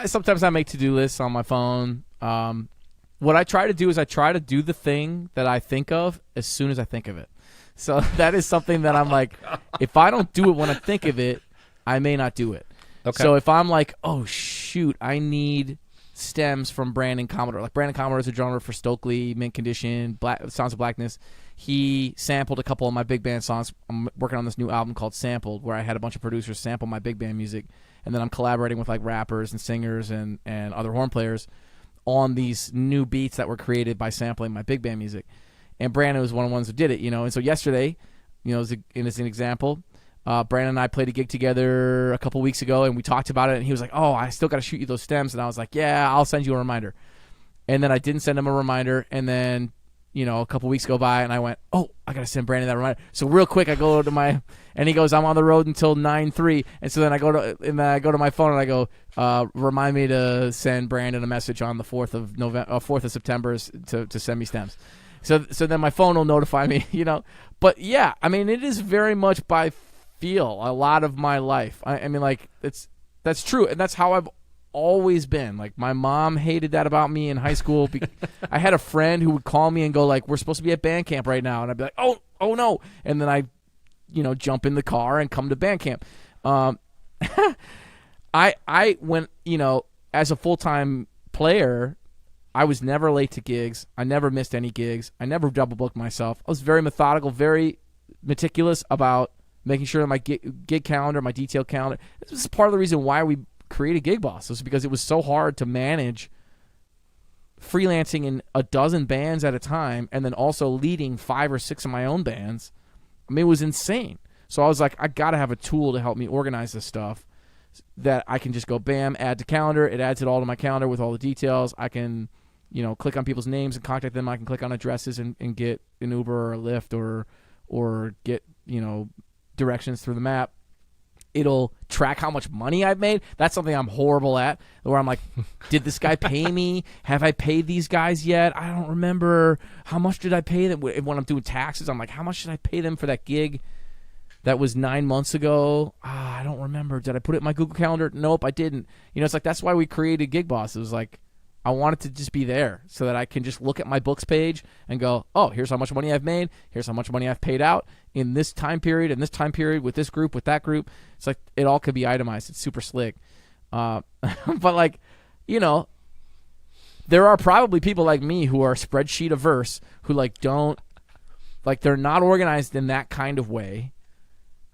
S2: Sometimes I make to-do lists on my phone. What I try to do is I try to do the thing that I think of as soon as I think of it. So that is something that I'm like, if I don't do it when I think of it, I may not do it. Okay. So if I'm like, oh, shoot, I need stems from Brandon Commodore. Like Brandon Commodore is a drummer for Stokely, Mint Condition, Sounds of Blackness. he sampled a couple of my big band songs. I'm working on this new album called Sampled, where I had a bunch of producers sample my big band music, and then I'm collaborating with like rappers and singers and other horn players on these new beats that were created by sampling my big band music. And Brandon was one of the ones who did it, And so yesterday, as an example, Brandon and I played a gig together a couple weeks ago, and we talked about it, and he was like, oh, I still got to shoot you those stems. And I was like, yeah, I'll send you a reminder. And then I didn't send him a reminder, and then, a couple weeks go by, and I went, oh, I got to send Brandon that reminder. So real quick, I go to and he goes, I'm on the road until 9/3. And so then I go to my phone, and I go, remind me to send Brandon a message on the 4th of September to send me stems. So then my phone will notify me, But yeah, I mean, it is very much by feel a lot of my life. I mean, like, that's true, and that's how I've always been. Like, my mom hated that about me in high school. I had a friend who would call me and go like, we're supposed to be at band camp right now, and I'd be like, oh no, and then I jump in the car and come to band camp. I went, as a full-time player, I was never late to gigs. I never missed any gigs. I never double booked myself. I was very methodical, very meticulous about making sure that my gig calendar, my detailed calendar. This is part of the reason why we created Gig Boss. Was because it was so hard to manage freelancing in a dozen bands at a time, and then also leading 5 or 6 of my own bands. I mean, it was insane. So I was like, I got to have a tool to help me organize this stuff that I can just go, bam, add to calendar. It adds it all to my calendar with all the details. I can, click on people's names and contact them. I can click on addresses and get an Uber or a Lyft or get, directions through the map. It'll track how much money I've made. That's something I'm horrible at, where I'm like, did this guy pay me? Have I paid these guys yet? I don't remember. How much did I pay them? When I'm doing taxes, I'm like, how much did I pay them for that gig that was 9 months ago? I don't remember. Did I put it in my Google Calendar? Nope, I didn't. It's like, that's why we created Gig Boss. It was like, I want it to just be there so that I can just look at my books page and go, oh, here's how much money I've made. Here's how much money I've paid out in this time period, with this group, with that group. It's like, it all could be itemized. It's super slick. But like, there are probably people like me who are spreadsheet averse, who they're not organized in that kind of way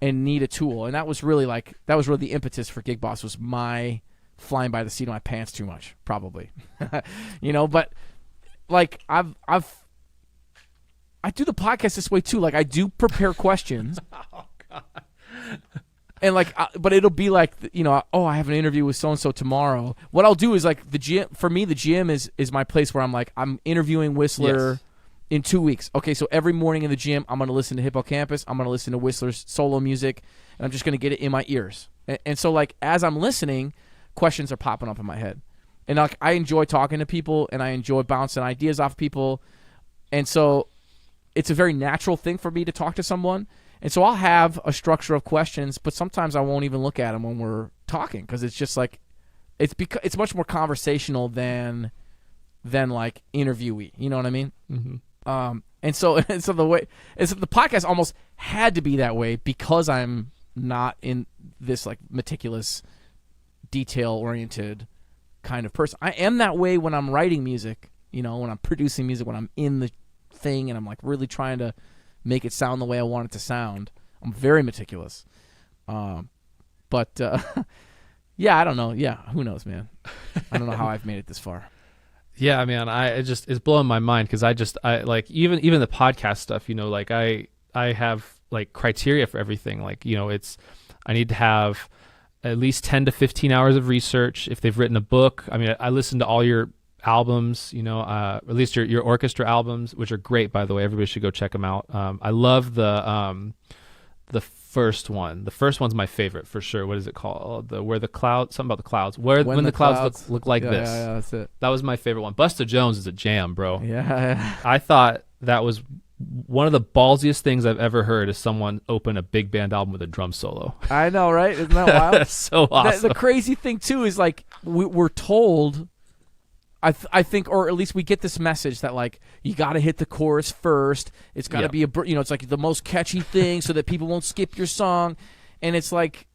S2: and need a tool. And that was really the impetus for Gig Boss, was my flying by the seat of my pants too much, probably. But like, I do the podcast this way too. Like, I do prepare questions. Oh God. And like, but it'll be like, I have an interview with so and so tomorrow. What I'll do is, like, the gym. For me, the gym is my place where I'm like, I'm interviewing Whistler in 2 weeks. Okay, so every morning in the gym, I'm going to listen to Hippocampus. I'm going to listen to Whistler's solo music, and I'm just going to get it in my ears. And so, like, as I'm listening, questions are popping up in my head. And like, I enjoy talking to people, and I enjoy bouncing ideas off people. And so it's a very natural thing for me to talk to someone. And so I'll have a structure of questions, but sometimes I won't even look at them when we're talking, because it's just like, it's much more conversational than like interviewee. You know what I mean? Mm-hmm. And so the podcast almost had to be that way, because I'm not in this like meticulous, detail-oriented kind of person. I am that way when I'm writing music, when I'm producing music, when I'm in the thing and I'm like really trying to make it sound the way I want it to sound. I'm very meticulous. But yeah, I don't know. Yeah, who knows, man? I don't know how I've made it this far.
S1: Yeah, man, it's blowing my mind, because I like, even the podcast stuff, like I have like criteria for everything. Like, I need to have at least 10 to 15 hours of research. If they've written a book, I mean, I listen to all your albums, at least your orchestra albums, which are great, by the way. Everybody should go check them out. I love the first one. The first one's my favorite for sure. What is it called? Something about the clouds. When the clouds look like this.
S2: Yeah, that's it.
S1: That was my favorite one. Busta Jones is a jam, bro.
S2: Yeah.
S1: I thought that was one of the ballsiest things I've ever heard, is someone open a big band album with a drum solo.
S2: I know, right? Isn't that wild?
S1: That's so awesome.
S2: The crazy thing too is, like, we're told, I think, or at least we get this message that, like, you got to hit the chorus first. It's got to be it's like the most catchy thing so that people won't skip your song. And it's like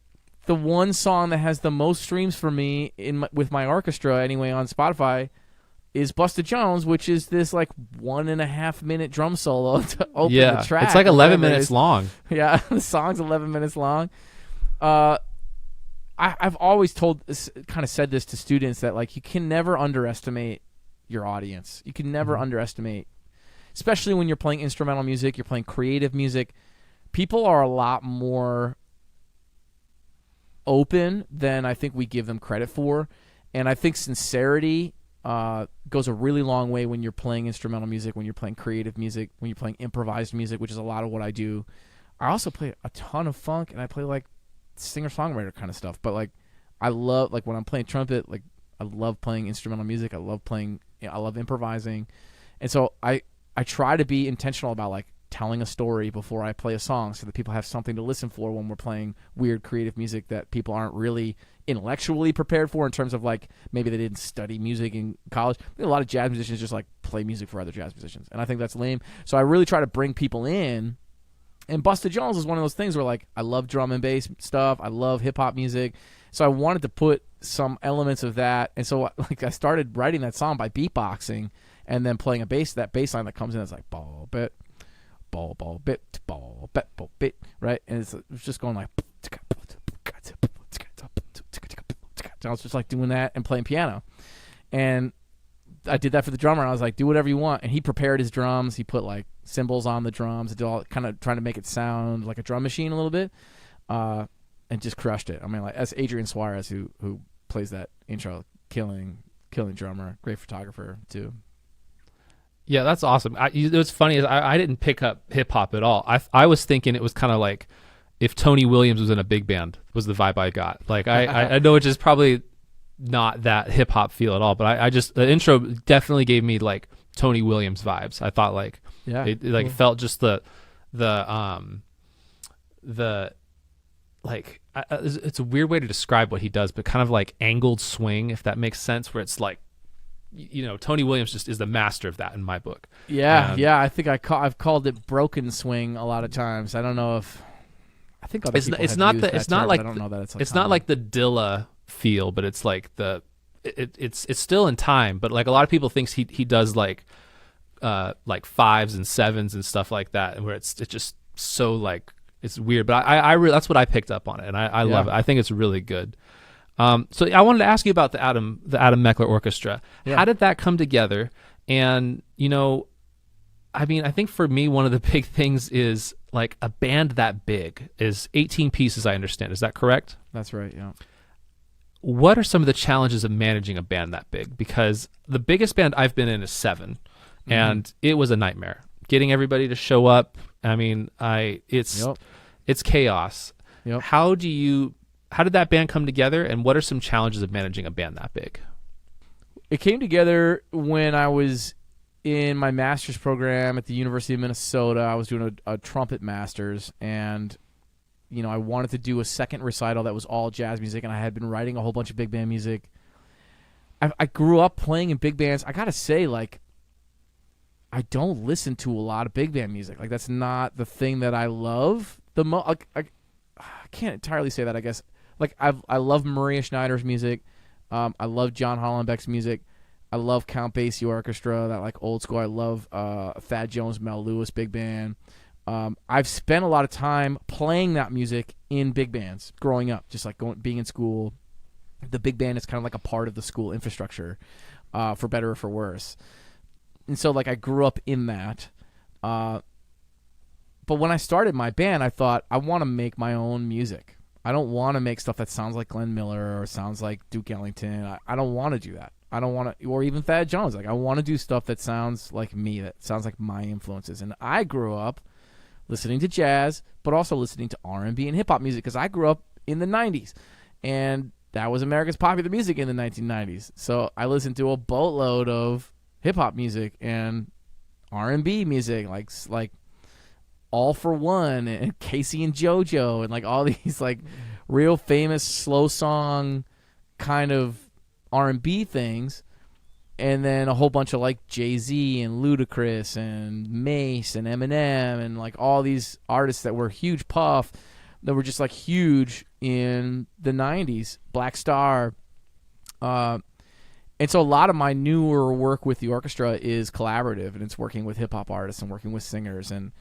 S2: the one song that has the most streams for me with my orchestra anyway on Spotify is Busted Jones, which is this like 1.5 minute drum solo to open the track.
S1: It's like 11 minutes long.
S2: Yeah, the song's 11 minutes long. I've always kind of said this to students that like you can never underestimate your audience. You can never underestimate, especially when you're playing instrumental music, you're playing creative music. People are a lot more open than I think we give them credit for, and I think sincerity goes a really long way when you're playing instrumental music, when you're playing creative music, when you're playing improvised music, which is a lot of what I do. I also play a ton of funk, and I play like singer-songwriter kind of stuff. But like, I love like when I'm playing trumpet, like I love playing instrumental music. I love improvising, and so I try to be intentional about like telling a story before I play a song, so that people have something to listen for when we're playing weird creative music that people aren't really intellectually prepared for, in terms of like maybe they didn't study music in college. I think a lot of jazz musicians just like play music for other jazz musicians, and I think that's lame. So I really try to bring people in, and Busted Jones is one of those things where like I love drum and bass stuff, I love hip-hop music, so I wanted to put some elements of that, and so like I started writing that song by beatboxing and then playing that bass line that comes in. It's like ball bit, right? And it's just going like, I was just like doing that and playing piano. And I did that for the drummer. I was like, do whatever you want. And he prepared his drums. He put like cymbals on the drums. He did all kind of trying to make it sound like a drum machine a little bit, and just crushed it. I mean, like, that's Adrian Suarez who plays that intro, killing drummer, great photographer too.
S1: Yeah, that's awesome. What's funny is I didn't pick up hip hop at all. I was thinking it was kind of like if Tony Williams was in a big band, was the vibe I got. Like I know it's just probably not that hip hop feel at all, but I just, the intro definitely gave me like Tony Williams vibes. I thought like it like felt just the like it's a weird way to describe what he does, but kind of like angled swing, if that makes sense, where it's like, you know, Tony Williams just is the master of that in my book.
S2: Yeah, I think I've called it broken swing a lot of times. I don't know if I think other people have used that term, but I don't know that it's
S1: not like the Dilla feel, but it's like it's still in time, but like a lot of people thinks he does like fives and sevens and stuff like that, and where it's just so like it's weird. But I that's what I picked up on it, and I love it. I think it's really good. So I wanted to ask you about the Adam Meckler Orchestra. Yeah. How did that come together? And, you know, I mean, I think for me, one of the big things is like a band that big is 18 pieces, I understand. Is that correct?
S2: That's right, yeah.
S1: What are some of the challenges of managing a band that big? Because the biggest band I've been in is 7, and it was a nightmare. Getting everybody to show up, I mean, it's chaos. Yep. How did that band come together, and what are some challenges of managing a band that big?
S2: It came together when I was in my master's program at the University of Minnesota. I was doing a trumpet master's, and you know, I wanted to do a second recital that was all jazz music, and I had been writing a whole bunch of big band music. I grew up playing in big bands. I gotta say, like, I don't listen to a lot of big band music. Like, that's not the thing that I love the most. Like, I can't entirely say that, I guess. Like, I love Maria Schneider's music. I love John Hollenbeck's music. I love Count Basie Orchestra, that like old school. I love Thad Jones, Mel Lewis big band. I've spent a lot of time playing that music in big bands growing up, just like being in school. The big band is kind of like a part of the school infrastructure, for better or for worse. And so like I grew up in that. But when I started my band, I thought I want to make my own music. I don't want to make stuff that sounds like Glenn Miller or sounds like Duke Ellington. I don't want to do that. I don't want to, or even Thad Jones. Like, I want to do stuff that sounds like me, that sounds like my influences. And I grew up listening to jazz, but also listening to R&B and hip-hop music, because I grew up in the 90s. And that was America's popular music in the 1990s. So I listened to a boatload of hip-hop music and R&B music, like All for One and Casey and JoJo and like all these like real famous slow song kind of R&B things, and then a whole bunch of like Jay-Z and Ludacris and Mace and Eminem and like all these artists that were huge. Puff, that were just like huge in the 90s, Black Star. And And so a lot of my newer work with the orchestra is collaborative, and it's working with hip-hop artists and working with singers. And,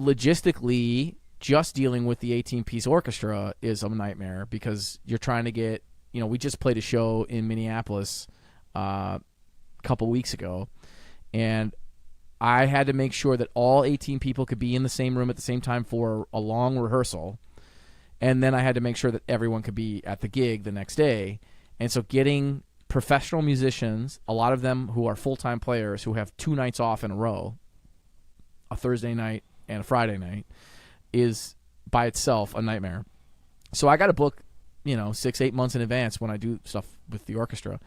S2: logistically, just dealing with the 18-piece orchestra is a nightmare because you're trying to get, we just played a show in Minneapolis a couple weeks ago, and I had to make sure that all 18 people could be in the same room at the same time for a long rehearsal. And then I had to make sure that everyone could be at the gig the next day. And so getting professional musicians, a lot of them who are full-time players who have 2 nights off in a row, a Thursday night and a Friday night, is by itself a nightmare. So I got to book, 6-8 months in advance when I do stuff with the orchestra.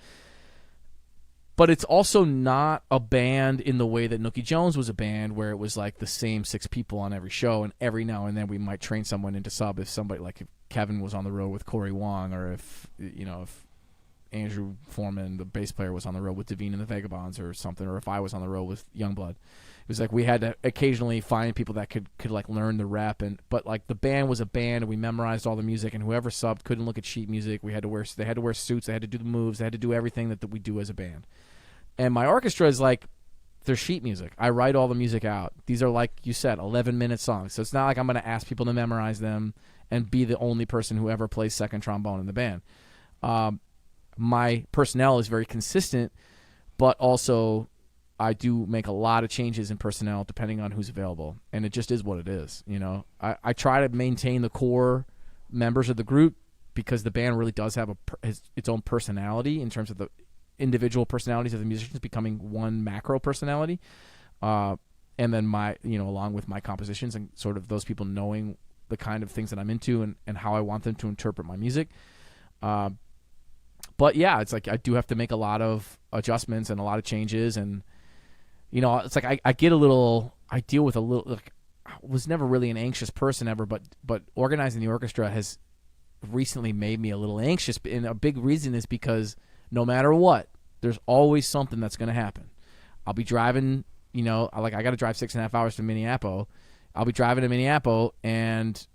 S2: But it's also not a band in the way that Nooky Jones was a band, where it was like the same 6 people on every show, and every now and then we might train someone into sub if somebody, like if Kevin was on the road with Corey Wong, or if Andrew Foreman, the bass player, was on the road with Devine and the Vagabonds or something, or if I was on the road with Youngblood. It was like we had to occasionally find people that could like learn the rep, but like the band was a band, and we memorized all the music, and whoever subbed couldn't look at sheet music. They had to wear suits, they had to do the moves, they had to do everything that we do as a band. And my orchestra is like, they're sheet music. I write all the music out. These are, like you said, 11-minute songs. So it's not like I'm going to ask people to memorize them and be the only person who ever plays second trombone in the band. My personnel is very consistent, but also I do make a lot of changes in personnel depending on who's available. And it just is what it is. I try to maintain the core members of the group because the band really does have its own personality in terms of the individual personalities of the musicians becoming one macro personality, and then along with my compositions and sort of those people knowing the kind of things that I'm into and how I want them to interpret my music. But yeah, it's like I do have to make a lot of adjustments and a lot of changes, and it's like I deal with a little, like, I was never really an anxious person ever, but organizing the orchestra has recently made me a little anxious, and a big reason is because no matter what, there's always something that's going to happen. I'll be driving, I got to drive 6.5 hours to Minneapolis. I'll be driving to Minneapolis, and,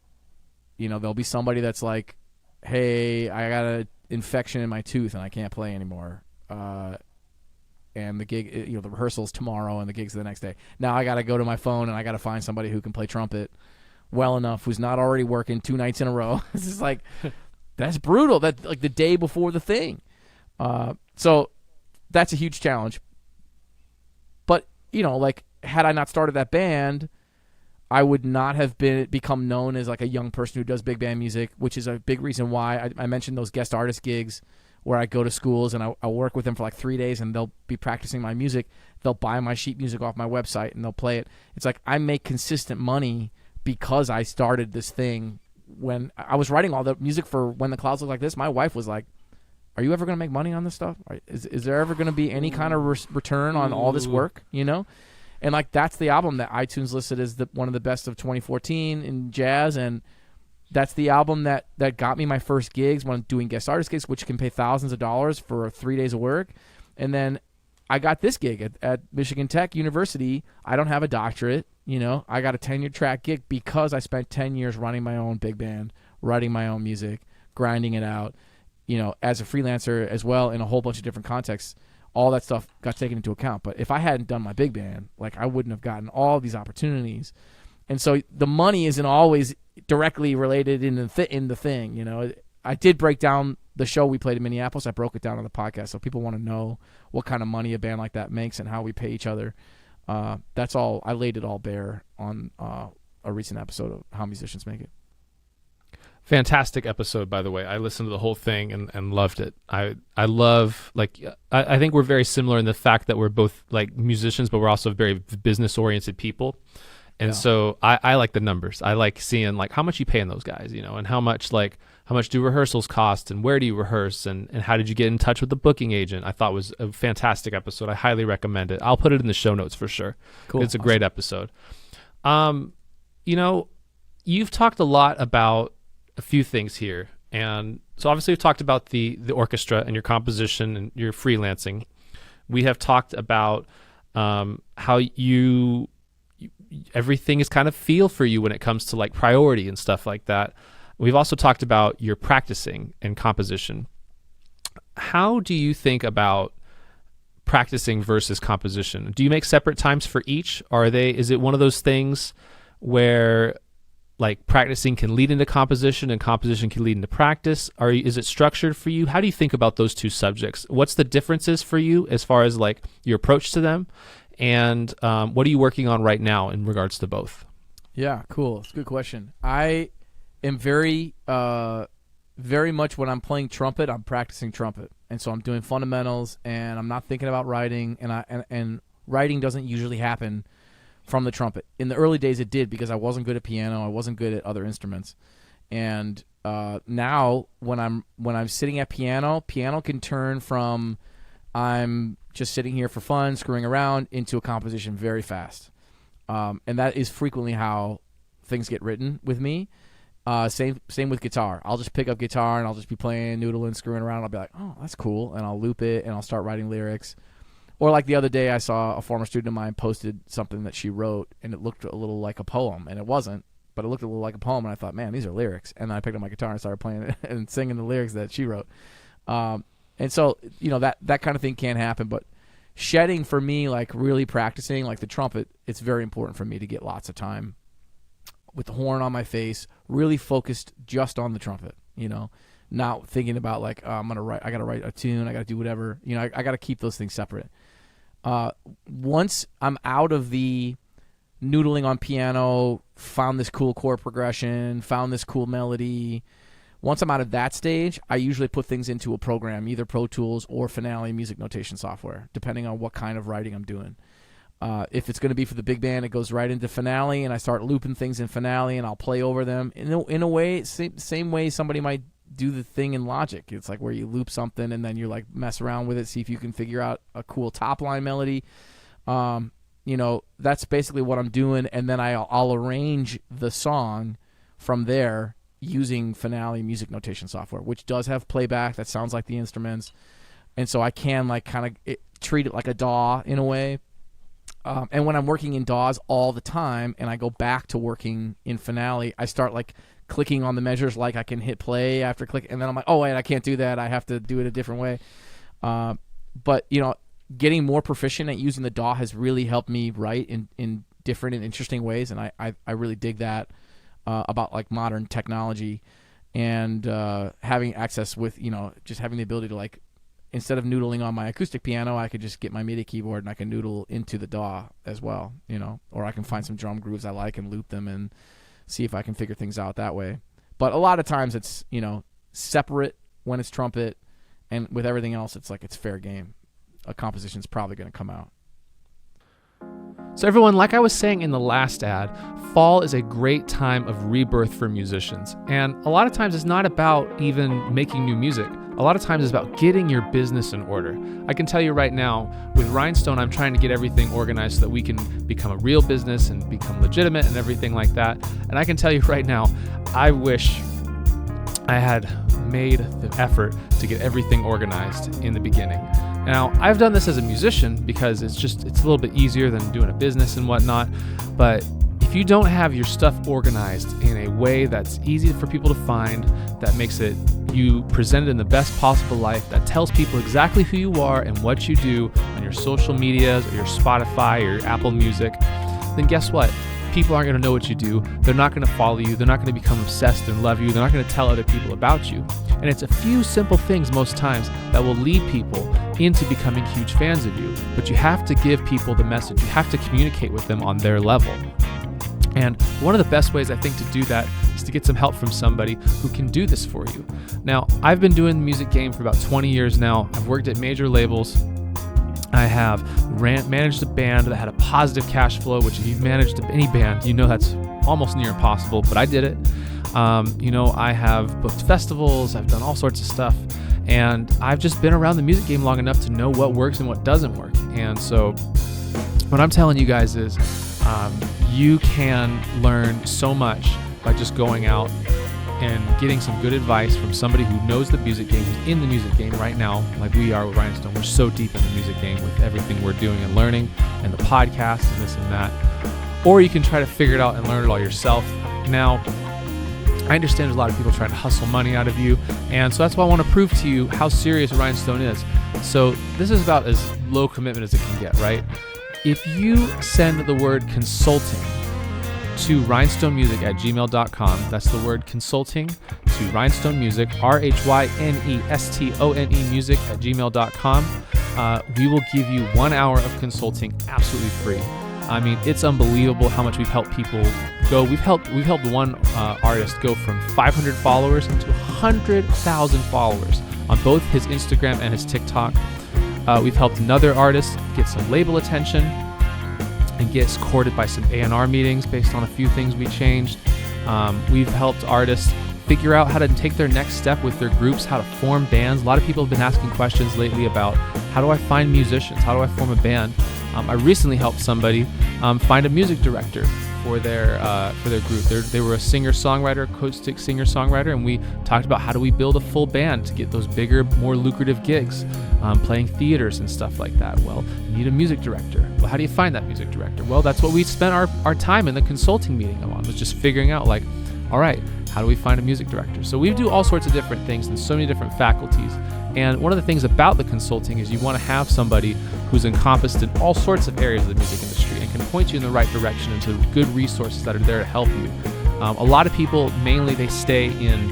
S2: there'll be somebody that's like, hey, I got an infection in my tooth and I can't play anymore. And the gig, the rehearsal's tomorrow and the gig's the next day. Now I got to go to my phone and I got to find somebody who can play trumpet well enough, who's not already working 2 nights in a row. It's just like, that's brutal. That's like the day before the thing. So that's a huge challenge. But, had I not started that band, I would not have become known as like a young person who does big band music, which is a big reason why I mentioned those guest artist gigs where I go to schools and I work with them for like 3 days, and they'll be practicing my music. They'll buy my sheet music off my website and they'll play it. It's like I make consistent money because I started this thing. When I was writing all the music for When the Clouds Look Like This, my wife was like, are you ever going to make money on this stuff? Is there ever going to be any kind of return on all this work, And like that's the album that iTunes listed as one of the best of 2014 in jazz, and that's the album that got me my first gigs when doing guest artist gigs, which can pay thousands of dollars for 3 days of work. And then I got this gig at Michigan Tech University. I don't have a doctorate, I got a tenure track gig because I spent 10 years running my own big band, writing my own music, grinding it out, as a freelancer as well in a whole bunch of different contexts. All that stuff got taken into account. But if I hadn't done my big band, like I wouldn't have gotten all these opportunities. And so the money isn't always directly related in the thing. I did break down the show we played in Minneapolis. I broke it down on the podcast, so people want to know what kind of money a band like that makes and how we pay each other. That's all. I laid it all bare on a recent episode of How Musicians Make It.
S1: Fantastic episode, by the way. I listened to the whole thing and loved it. I love, like, I think we're very similar in the fact that we're both like musicians, but we're also very business oriented people. And so I like the numbers. I like seeing like how much you paying those guys, and how much do rehearsals cost, and where do you rehearse, and how did you get in touch with the booking agent? I thought it was a fantastic episode. I highly recommend it. I'll put it in the show notes for sure.
S2: Cool.
S1: It's a great episode. You've talked a lot about a few things here, and so obviously we've talked about the orchestra and your composition and your freelancing. We have talked about how everything is kind of feel for you when it comes to like priority and stuff like that. We've also talked about your practicing and composition. how do you think about practicing versus composition? Do you make separate times for each? Is it one of those things where like practicing can lead into composition and composition can lead into practice? Is it structured for you? How do you think about those two subjects? What's the differences for you as far as like your approach to them? And what are you working on right now in regards to both?
S2: Yeah, cool. It's a good question. I am very much when I'm playing trumpet, I'm practicing trumpet. And so I'm doing fundamentals and I'm not thinking about writing, and writing doesn't usually happen from the trumpet. In the early days it did, because I wasn't good at piano, I wasn't good at other instruments. And now when I'm sitting at piano can turn from I'm just sitting here for fun, screwing around, into a composition very fast. And that is frequently how things get written with me. Same with guitar. I'll just pick up guitar and I'll just be playing, noodling, screwing around. I'll be like, oh, that's cool. And I'll loop it and I'll start writing lyrics. Or like the other day, I saw a former student of mine posted something that she wrote, and it looked a little like a poem, and it wasn't, but it looked a little like a poem, and I thought, man, these are lyrics. And then I picked up my guitar and started playing it and singing the lyrics that she wrote. And so, that kind of thing can happen, but shedding for me, like really practicing, like the trumpet, it's very important for me to get lots of time with the horn on my face, really focused just on the trumpet, not thinking about like, I got to write a tune, I got to do whatever, I got to keep those things separate. Once I'm out of the noodling on piano, found this cool chord progression, found this cool melody, once I'm out of that stage, I usually put things into a program, either Pro Tools or Finale music notation software, depending on what kind of writing I'm doing. If it's going to be for the big band, it goes right into Finale, and I start looping things in Finale, and I'll play over them. In a way, same way somebody might do the thing in Logic. It's like where you loop something, and then you like mess around with it, see if you can figure out a cool top line melody. That's basically what I'm doing, and then I'll arrange the song from there using Finale music notation software, which does have playback that sounds like the instruments, and so I can like kind of treat it like a DAW in a way. And when I'm working in DAWs all the time, and I go back to working in Finale, I start like clicking on the measures like I can hit play after click, and then I'm like, oh wait, I can't do that, I have to do it a different way. But getting more proficient at using the DAW has really helped me write in different and interesting ways, and I really dig that about like modern technology, and having access with just having the ability to like, instead of noodling on my acoustic piano, I could just get my MIDI keyboard and I can noodle into the DAW as well, or I can find some drum grooves I like and loop them and see if I can figure things out that way. But a lot of times it's, separate when it's trumpet, and with everything else, it's like it's fair game. A composition's probably going to come out.
S1: So everyone, like I was saying in the last ad, fall is a great time of rebirth for musicians. And a lot of times it's not about even making new music. A lot of times it's about getting your business in order. I can tell you right now, with Rhinestone, I'm trying to get everything organized so that we can become a real business and become legitimate and everything like that. And I can tell you right now, I wish I had made the effort to get everything organized in the beginning. Now, I've done this as a musician because it's a little bit easier than doing a business and whatnot, but if you don't have your stuff organized in a way that's easy for people to find, that makes it you presented in the best possible light, that tells people exactly who you are and what you do on your social medias or your Spotify or your Apple Music, then guess what? People aren't going to know what you do. They're not going to follow you. They're not going to become obsessed and love you. They're not going to tell other people about you. And it's a few simple things most times that will lead people into becoming huge fans of you. But you have to give people the message. You have to communicate with them on their level. And one of the best ways I think to do that is to get some help from somebody who can do this for you. Now, I've been doing the music game for about 20 years now. I've worked at major labels. I have managed a band that had a positive cash flow, which if you've managed any band, that's almost near impossible, but I did it. I have booked festivals, I've done all sorts of stuff, and I've just been around the music game long enough to know what works and what doesn't work. And so what I'm telling you guys is you can learn so much by just going out and getting some good advice from somebody who knows the music game, who's in the music game right now, like we are with Rhinestone. We're so deep in the music game with everything we're doing and learning, and the podcast and this and that. Or you can try to figure it out and learn it all yourself. Now, I understand there's a lot of people trying to hustle money out of you, and so that's why I want to prove to you how serious Rhinestone is. So this is about as low commitment as it can get, right? If you send the word consulting to rhinestonemusic@gmail.com, that's the word consulting to rhinestonemusic, RHYNESTONE music@gmail.com, we will give you 1 hour of consulting absolutely free. I mean, it's unbelievable how much we've helped people go. We've helped one artist go from 500 followers into 100,000 followers on both his Instagram and his TikTok. We've helped another artist get some label attention and get courted by some A&R meetings based on a few things we changed. We've helped artists figure out how to take their next step with their groups, how to form bands. A lot of people have been asking questions lately about how do I find musicians? How do I form a band? I recently helped somebody find a music director for their group. They were a singer-songwriter, acoustic singer-songwriter, and we talked about how do we build a full band to get those bigger, more lucrative gigs, playing theaters and stuff like that. Well, you need a music director. Well, how do you find that music director? Well, that's what we spent our time in the consulting meeting on, was just figuring out, like, all right, how do we find a music director? So we do all sorts of different things in so many different faculties. And one of the things about the consulting is you want to have somebody who's encompassed in all sorts of areas of the music industry and can point you in the right direction into good resources that are there to help you. A lot of people, mainly they stay in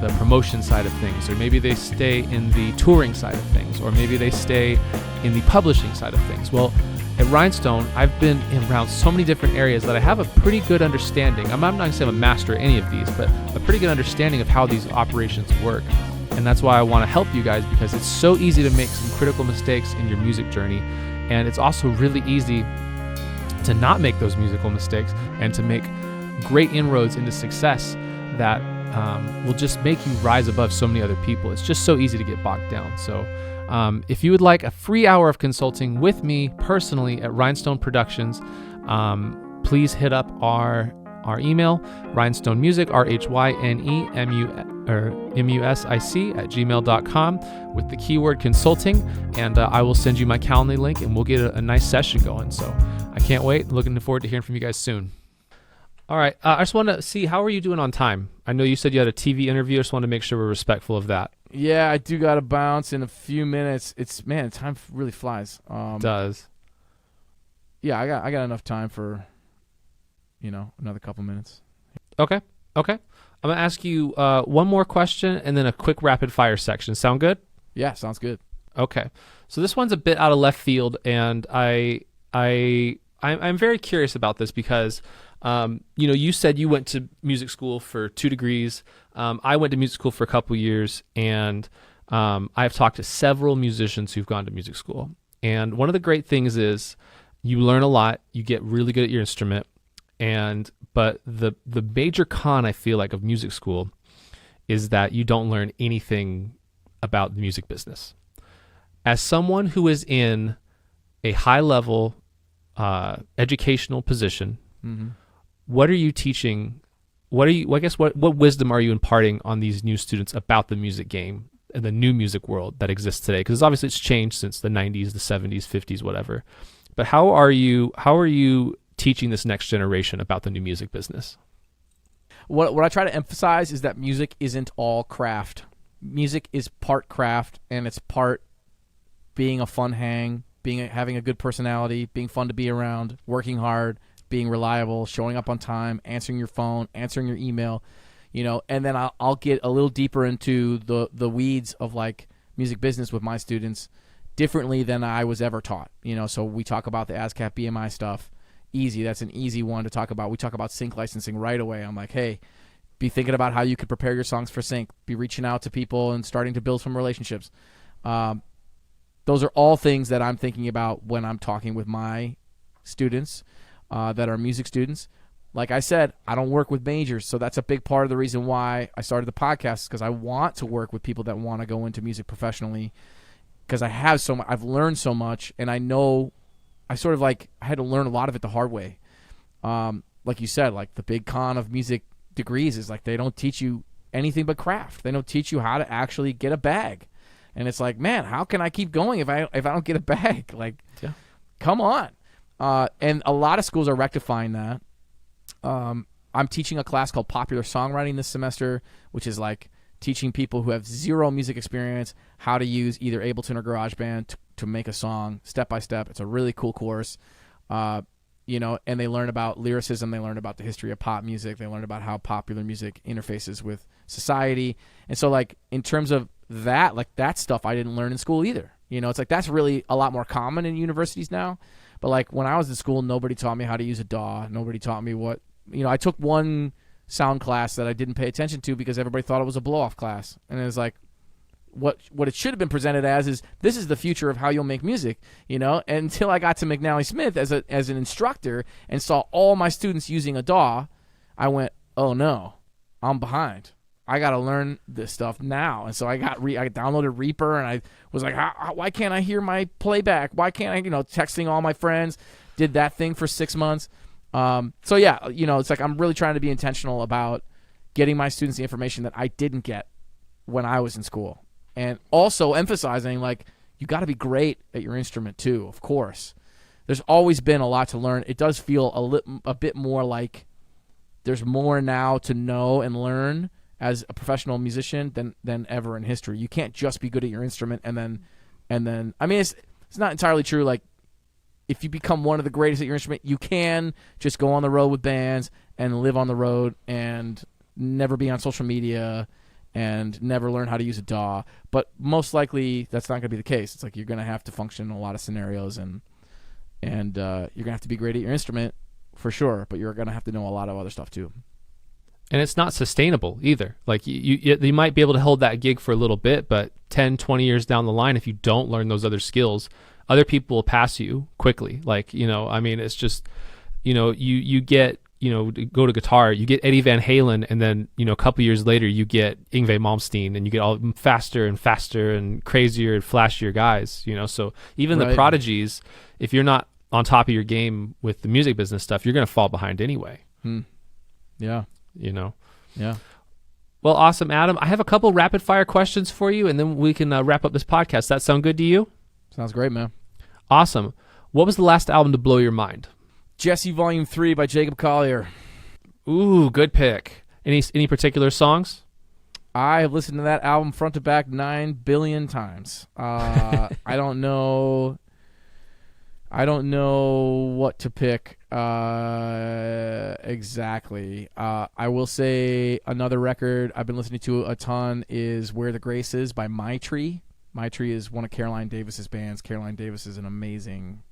S1: the promotion side of things, or maybe they stay in the touring side of things, or maybe they stay in the publishing side of things. Well, at Rhinestone, I've been around so many different areas that I have a pretty good understanding. I'm not going to say I'm a master at any of these, but a pretty good understanding of how these operations work. And that's why I want to help you guys, because it's so easy to make some critical mistakes in your music journey. And it's also really easy to not make those musical mistakes and to make great inroads into success that will just make you rise above so many other people. It's just so easy to get bogged down. So if you would like a free hour of consulting with me personally at Rhinestone Productions, please hit up our email, rhinestonemusic, RHYNEMUSIC @gmail.com, with the keyword consulting, and I will send you my Calendly link, and we'll get a nice session going. So I can't wait. Looking forward to hearing from you guys soon. All right. I just want to see, how are you doing on time? I know you said you had a TV interview. I just want to make sure we're respectful of that.
S2: Yeah, I do got to bounce in a few minutes. Time really flies.
S1: It does.
S2: Yeah, I got enough time for, another couple minutes.
S1: Okay. I'm going to ask you one more question and then a quick rapid fire section. Sound good?
S2: Yeah, sounds good.
S1: Okay. So this one's a bit out of left field, and I'm very curious about this because you said you went to music school for 2 degrees. I went to music school for a couple years, and I've talked to several musicians who've gone to music school. And one of the great things is you learn a lot, you get really good at your instrument, but the major con, I feel like, of music school is that you don't learn anything about the music business. As someone who is in a high-level educational position,
S2: mm-hmm.
S1: What are you teaching? What wisdom are you imparting on these new students about the music game and the new music world that exists today? Because obviously it's changed since the 90s, the 70s, 50s, whatever. But how are you teaching this next generation about the new music business?
S2: What I try to emphasize is that music isn't all craft. Music is part craft, and it's part being a fun hang, having a good personality, being fun to be around, working hard, being reliable, showing up on time, answering your phone, answering your email, and then I'll get a little deeper into the weeds of like music business with my students differently than I was ever taught. So we talk about the ASCAP BMI stuff. Easy. That's an easy one to talk about. We talk about sync licensing right away. I'm like, hey, be thinking about how you could prepare your songs for sync, be reaching out to people and starting to build some relationships. Those are all things that I'm thinking about when I'm talking with my students that are music students. Like I said, I don't work with majors, so that's a big part of the reason why I started the podcast, because I want to work with people that want to go into music professionally, because I have I've learned so much, and I know I had to learn a lot of it the hard way. Like you said, like the big con of music degrees is like they don't teach you anything but craft. They don't teach you how to actually get a bag. And it's like, man, how can I keep going if I don't get a bag? Like, come on. And a lot of schools are rectifying that. I'm teaching a class called Popular Songwriting this semester, which is like teaching people who have zero music experience how to use either Ableton or GarageBand to make a song step by step. It's a really cool course. You know, and they learn about lyricism, they learn about the history of pop music, they learn about how popular music interfaces with society. And so, like, in terms of that, like, that stuff I didn't learn in school either. You know, it's like that's really a lot more common in universities now. But, like, when I was in school, nobody taught me how to use a DAW. Nobody taught me what, you know, I took one sound class that I didn't pay attention to because everybody thought it was a blow-off class. And it was like, what it should have been presented as is this is the future of how you'll make music, you know. And until I got to McNally Smith as an instructor and saw all my students using a DAW, I went, oh no, I'm behind. I got to learn this stuff now. And so I downloaded Reaper, and I was like, why can't I hear my playback? Why can't I, you know, texting all my friends, did that thing for 6 months. So yeah, you know, it's like I'm really trying to be intentional about getting my students the information that I didn't get when I was in school. And also emphasizing, like, you got to be great at your instrument too, of course. There's always been a lot to learn. It does feel a bit more like there's more now to know and learn as a professional musician than ever in history. You can't just be good at your instrument and then I mean, it's not entirely true. Like, if you become one of the greatest at your instrument, you can just go on the road with bands and live on the road and never be on social media and never learn how to use a DAW. But most likely that's not going to be the case. It's like you're going to have to function in a lot of scenarios, and you're going to have to be great at your instrument for sure, but you're going to have to know a lot of other stuff too.
S1: And it's not sustainable either. Like you might be able to hold that gig for a little bit, but 10, 20 years down the line, if you don't learn those other skills, other people will pass you quickly. Like, you know, I mean, it's just, you know, you get, you know, go to guitar, you get Eddie Van Halen, and then, you know, a couple years later you get Yngwie Malmsteen, and you get all faster and faster and crazier and flashier guys, you know. So even the prodigies, if you're not on top of your game with the music business stuff, you're going to fall behind anyway.
S2: Yeah.
S1: You know?
S2: Yeah.
S1: Well, awesome, Adam. I have a couple rapid fire questions for you, and then we can wrap up this podcast. That sound good to you?
S2: Sounds great, man.
S1: Awesome. What was the last album to blow your mind?
S2: Jesse Volume 3 by Jacob Collier.
S1: Ooh, good pick. Any particular songs?
S2: I have listened to that album front to back 9 billion times. I don't know what to pick exactly. I will say another record I've been listening to a ton is Where the Grace Is by My Tree. My Tree is one of Caroline Davis's bands. Caroline Davis is an amazing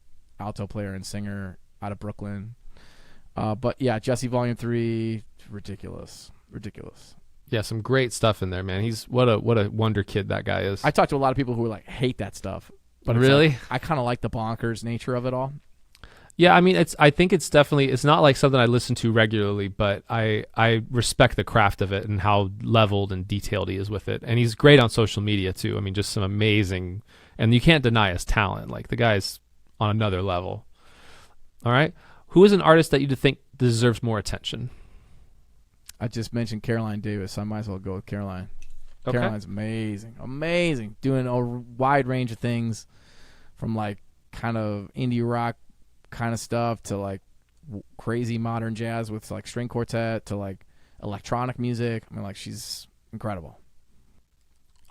S2: alto player and singer out of Brooklyn. But yeah, Jesse Volume 3, ridiculous.
S1: Yeah, some great stuff in there, man. He's what a wonder kid that guy is.
S2: I talked to a lot of people who like hate that stuff. But
S1: really?
S2: Like, I kind of like the bonkers nature of it all.
S1: Yeah, I mean, I think it's definitely, it's not like something I listen to regularly, but I respect the craft of it and how leveled and detailed he is with it. And he's great on social media too. I mean, just some amazing, and you can't deny his talent. Like, the guy's on another level. All right. Who is an artist that you think deserves more attention?
S2: I just mentioned Caroline Davis. I might as well go with Caroline.
S1: Okay.
S2: Caroline's amazing, doing a wide range of things, from like kind of indie rock kind of stuff to like crazy modern jazz with like string quartet to like electronic music. I mean, like, she's incredible.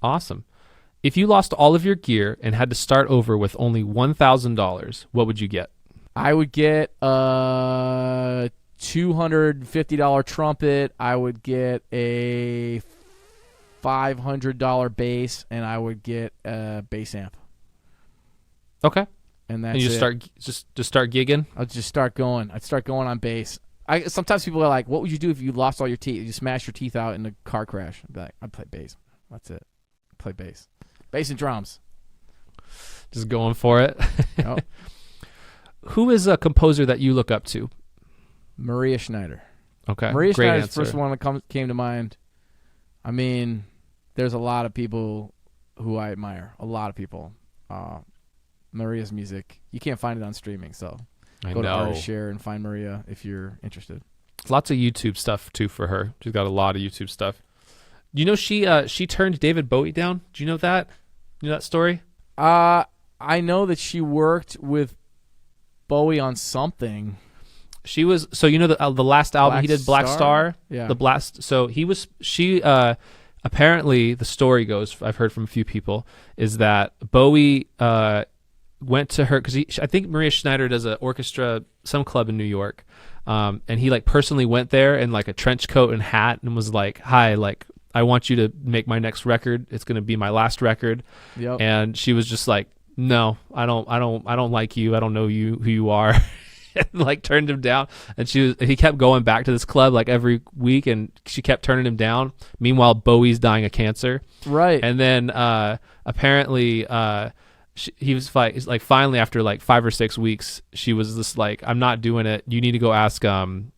S1: Awesome. If you lost all of your gear and had to start over with only $1,000, what would you get?
S2: I would get a $250 trumpet. I would get a $500 bass, and I would get a bass amp.
S1: Okay.
S2: And that's
S1: and you just start gigging?
S2: I'd just start going. I'd start going on bass. Sometimes people are like, what would you do if you lost all your teeth? You smash your teeth out in a car crash. I'd be like, I'd play bass. That's it. I'd play bass. Bass and drums.
S1: Just going for it.
S2: Yep.
S1: Who is a composer that you look up to?
S2: Maria Schneider.
S1: Okay.
S2: Maria
S1: Great
S2: Schneider's
S1: answer.
S2: the first one that came to mind. I mean, there's a lot of people who I admire. A lot of people. Maria's music, you can't find it on streaming, so go to Artist Share and find Maria if you're interested.
S1: Lots of YouTube stuff too for her. She's got a lot of YouTube stuff. You know, she turned David Bowie down. Do you know that? You know that story?
S2: I know that she worked with Bowie on something.
S1: She was, so you know the last album he did, Black Star?
S2: Yeah.
S1: The Blast. So she apparently the story goes, I've heard from a few people, is that Bowie went to her, because I think Maria Schneider does an orchestra, some club in New York, and he like personally went there in like a trench coat and hat and was like, hi, like, I want you to make my next record. It's going to be my last record.
S2: Yep.
S1: And she was just like, no, I don't like you. I don't know you, who you are. And like turned him down, and he kept going back to this club like every week, and she kept turning him down. Meanwhile, Bowie's dying of cancer.
S2: Right.
S1: And then apparently he was like finally after like 5 or 6 weeks, she was just like, I'm not doing it. You need to go ask Donnie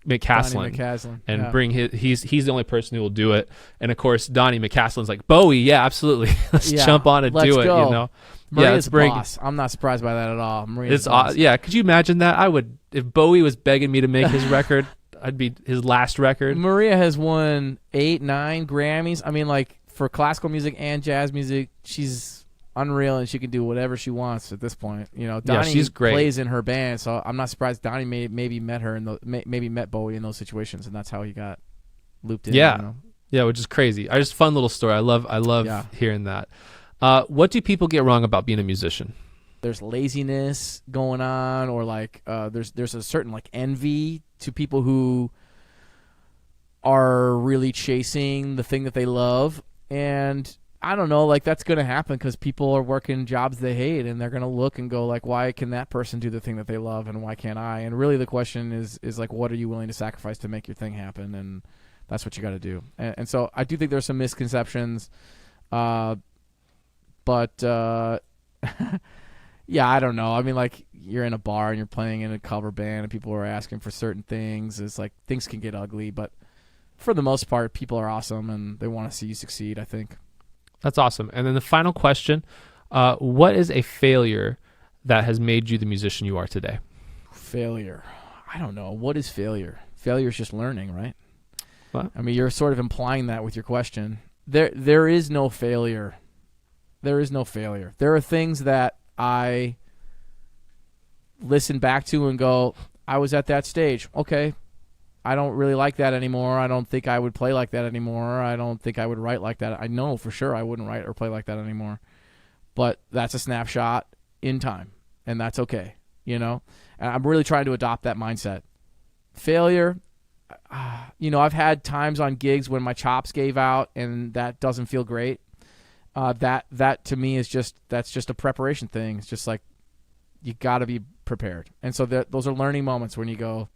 S1: McCaslin, and bring he's the only person who will do it. And of course, Donnie McCaslin's like, Bowie, yeah, absolutely. Let's jump on and do it.
S2: Go.
S1: You know.
S2: Maria's the boss. I'm not surprised by that at all. Maria's the boss.
S1: Yeah, could you imagine that? I would, if Bowie was begging me to make his record, I'd be his last record.
S2: Maria has won 8, 9 Grammys. I mean, like, for classical music and jazz music, she's unreal, and she can do whatever she wants at this point. You know, Donnie
S1: she's great.
S2: Plays in her band, so I'm not surprised Donnie maybe met her maybe met Bowie in those situations, and that's how he got looped in.
S1: Yeah,
S2: you know?
S1: Yeah, which is crazy. Just fun little story. I love hearing that. What do people get wrong about being a musician?
S2: There's laziness going on, or like there's a certain like envy to people who are really chasing the thing that they love. And I don't know, like that's going to happen because people are working jobs they hate, and they're going to look and go like, why can that person do the thing that they love and why can't I? And really the question is like, what are you willing to sacrifice to make your thing happen? And that's what you got to do. And so I do think there's some misconceptions. But yeah, I don't know. I mean, like, you're in a bar and you're playing in a cover band and people are asking for certain things. It's like things can get ugly, but for the most part, people are awesome and they want to see you succeed, I think.
S1: That's awesome. And then the final question, what is a failure that has made you the musician you are today?
S2: Failure. I don't know. What is failure? Failure is just learning, right?
S1: What?
S2: I mean, you're sort of implying that with your question. There is no failure. There is no failure. There are things that I listen back to and go, I was at that stage. Okay, I don't really like that anymore. I don't think I would play like that anymore. I don't think I would write like that. I know for sure I wouldn't write or play like that anymore. But that's a snapshot in time, and that's okay, you know? And I'm really trying to adopt that mindset. Failure, you know, I've had times on gigs when my chops gave out, and that doesn't feel great. That to me is that's just a preparation thing. It's just like you got to be prepared. And so those are learning moments when you go,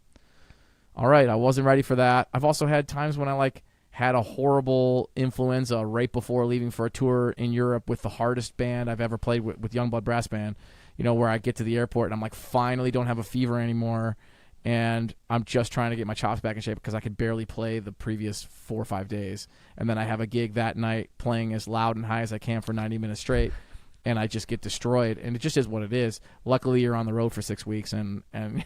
S2: all right, I wasn't ready for that. I've also had times when I like had a horrible influenza right before leaving for a tour in Europe with the hardest band I've ever played with Youngblood Brass Band, you know, where I get to the airport and I'm like, finally don't have a fever anymore. And I'm just trying to get my chops back in shape because I could barely play the previous 4 or 5 days. And then I have a gig that night playing as loud and high as I can for 90 minutes straight, and I just get destroyed. And it just is what it is. Luckily, you're on the road for 6 weeks, and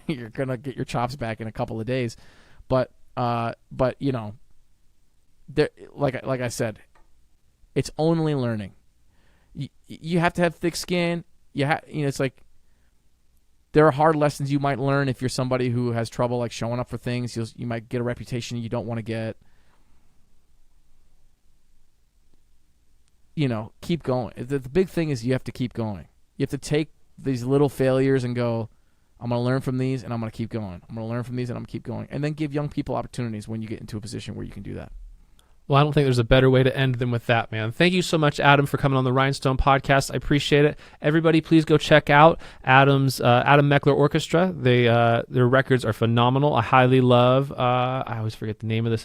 S2: you're going to get your chops back in a couple of days. But you know, there, like I said, it's only learning. You have to have thick skin. You know, it's like, there are hard lessons you might learn if you're somebody who has trouble like showing up for things. You might get a reputation you don't want to get. You know, keep going. The big thing is you have to keep going. You have to take these little failures and go, I'm going to learn from these and I'm going to keep going. I'm going to learn from these and I'm going to keep going. And then give young people opportunities when you get into a position where you can do that.
S1: Well, I don't think there's a better way to end than with that, man. Thank you so much, Adam, for coming on the Rhinestone podcast. I appreciate it. Everybody, please go check out Adam Meckler Orchestra. Their records are phenomenal. I highly love. I always forget the name of this.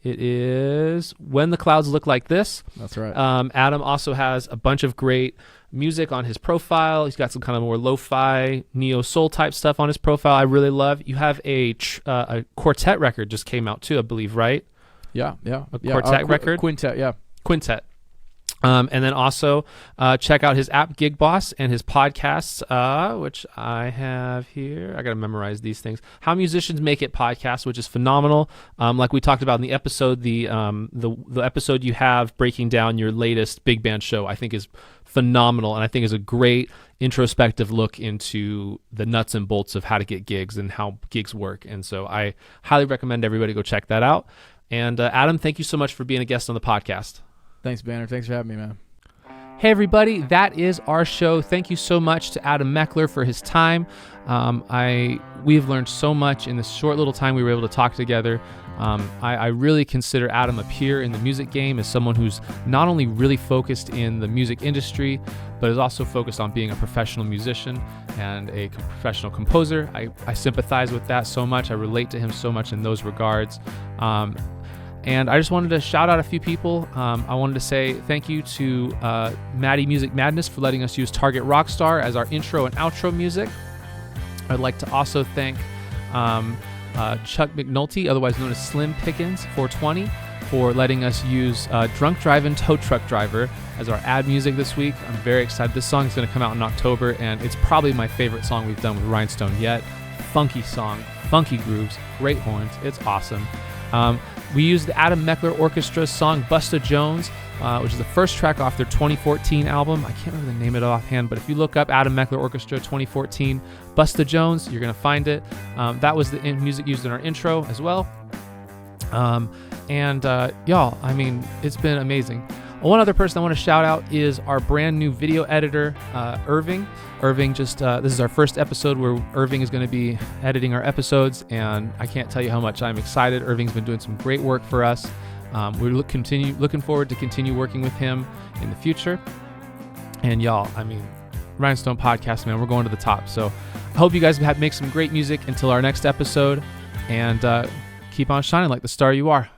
S1: It is When the Clouds Look Like This.
S2: That's right.
S1: Adam also has a bunch of great music on his profile. He's got some kind of more lo-fi, neo-soul type stuff on his profile I really love. You have a quartet record just came out too, I believe, right?
S2: Yeah.
S1: A quartet record?
S2: Quintet, yeah.
S1: Quintet. And then also check out his app Gig Boss and his podcasts, which I have here. I got to memorize these things. How Musicians Make It podcast, which is phenomenal. Like we talked about in the episode, the episode you have breaking down your latest big band show, I think is phenomenal, and I think is a great introspective look into the nuts and bolts of how to get gigs and how gigs work. And so I highly recommend everybody go check that out. And Adam, thank you so much for being a guest on the podcast.
S2: Thanks, Banner. Thanks for having me, man.
S1: Hey, everybody. That is our show. Thank you so much to Adam Meckler for his time. We've learned so much in this short little time we were able to talk together. I really consider Adam a peer in the music game as someone who's not only really focused in the music industry, but is also focused on being a professional musician and a professional composer. I sympathize with that so much. I relate to him so much in those regards. And I just wanted to shout out a few people. I wanted to say thank you to Maddie Music Madness for letting us use Target Rockstar as our intro and outro music. I'd like to also thank Chuck McNulty, otherwise known as Slim Pickens 420, for letting us use Drunk Drivin' Tow Truck Driver as our ad music this week. I'm very excited. This song is going to come out in October, and it's probably my favorite song we've done with Rhinestone yet. Funky song, funky grooves, great horns. It's awesome. We used the Adam Meckler Orchestra song Busta Jones, which is the first track off their 2014 album. I can't remember the name of it offhand, but if you look up Adam Meckler Orchestra 2014 Busta Jones, you're going to find it. That was the music used in our intro as well. Y'all, I mean, it's been amazing. One other person I want to shout out is our brand new video editor, Irving. Irving this is our first episode where Irving is going to be editing our episodes, and I can't tell you how much I'm excited. Irving's been doing some great work for us. We're looking forward to continue working with him in the future. And y'all, I mean, Rhinestone Podcast, man, we're going to the top. So I hope you guys make some great music until our next episode, and keep on shining like the star you are.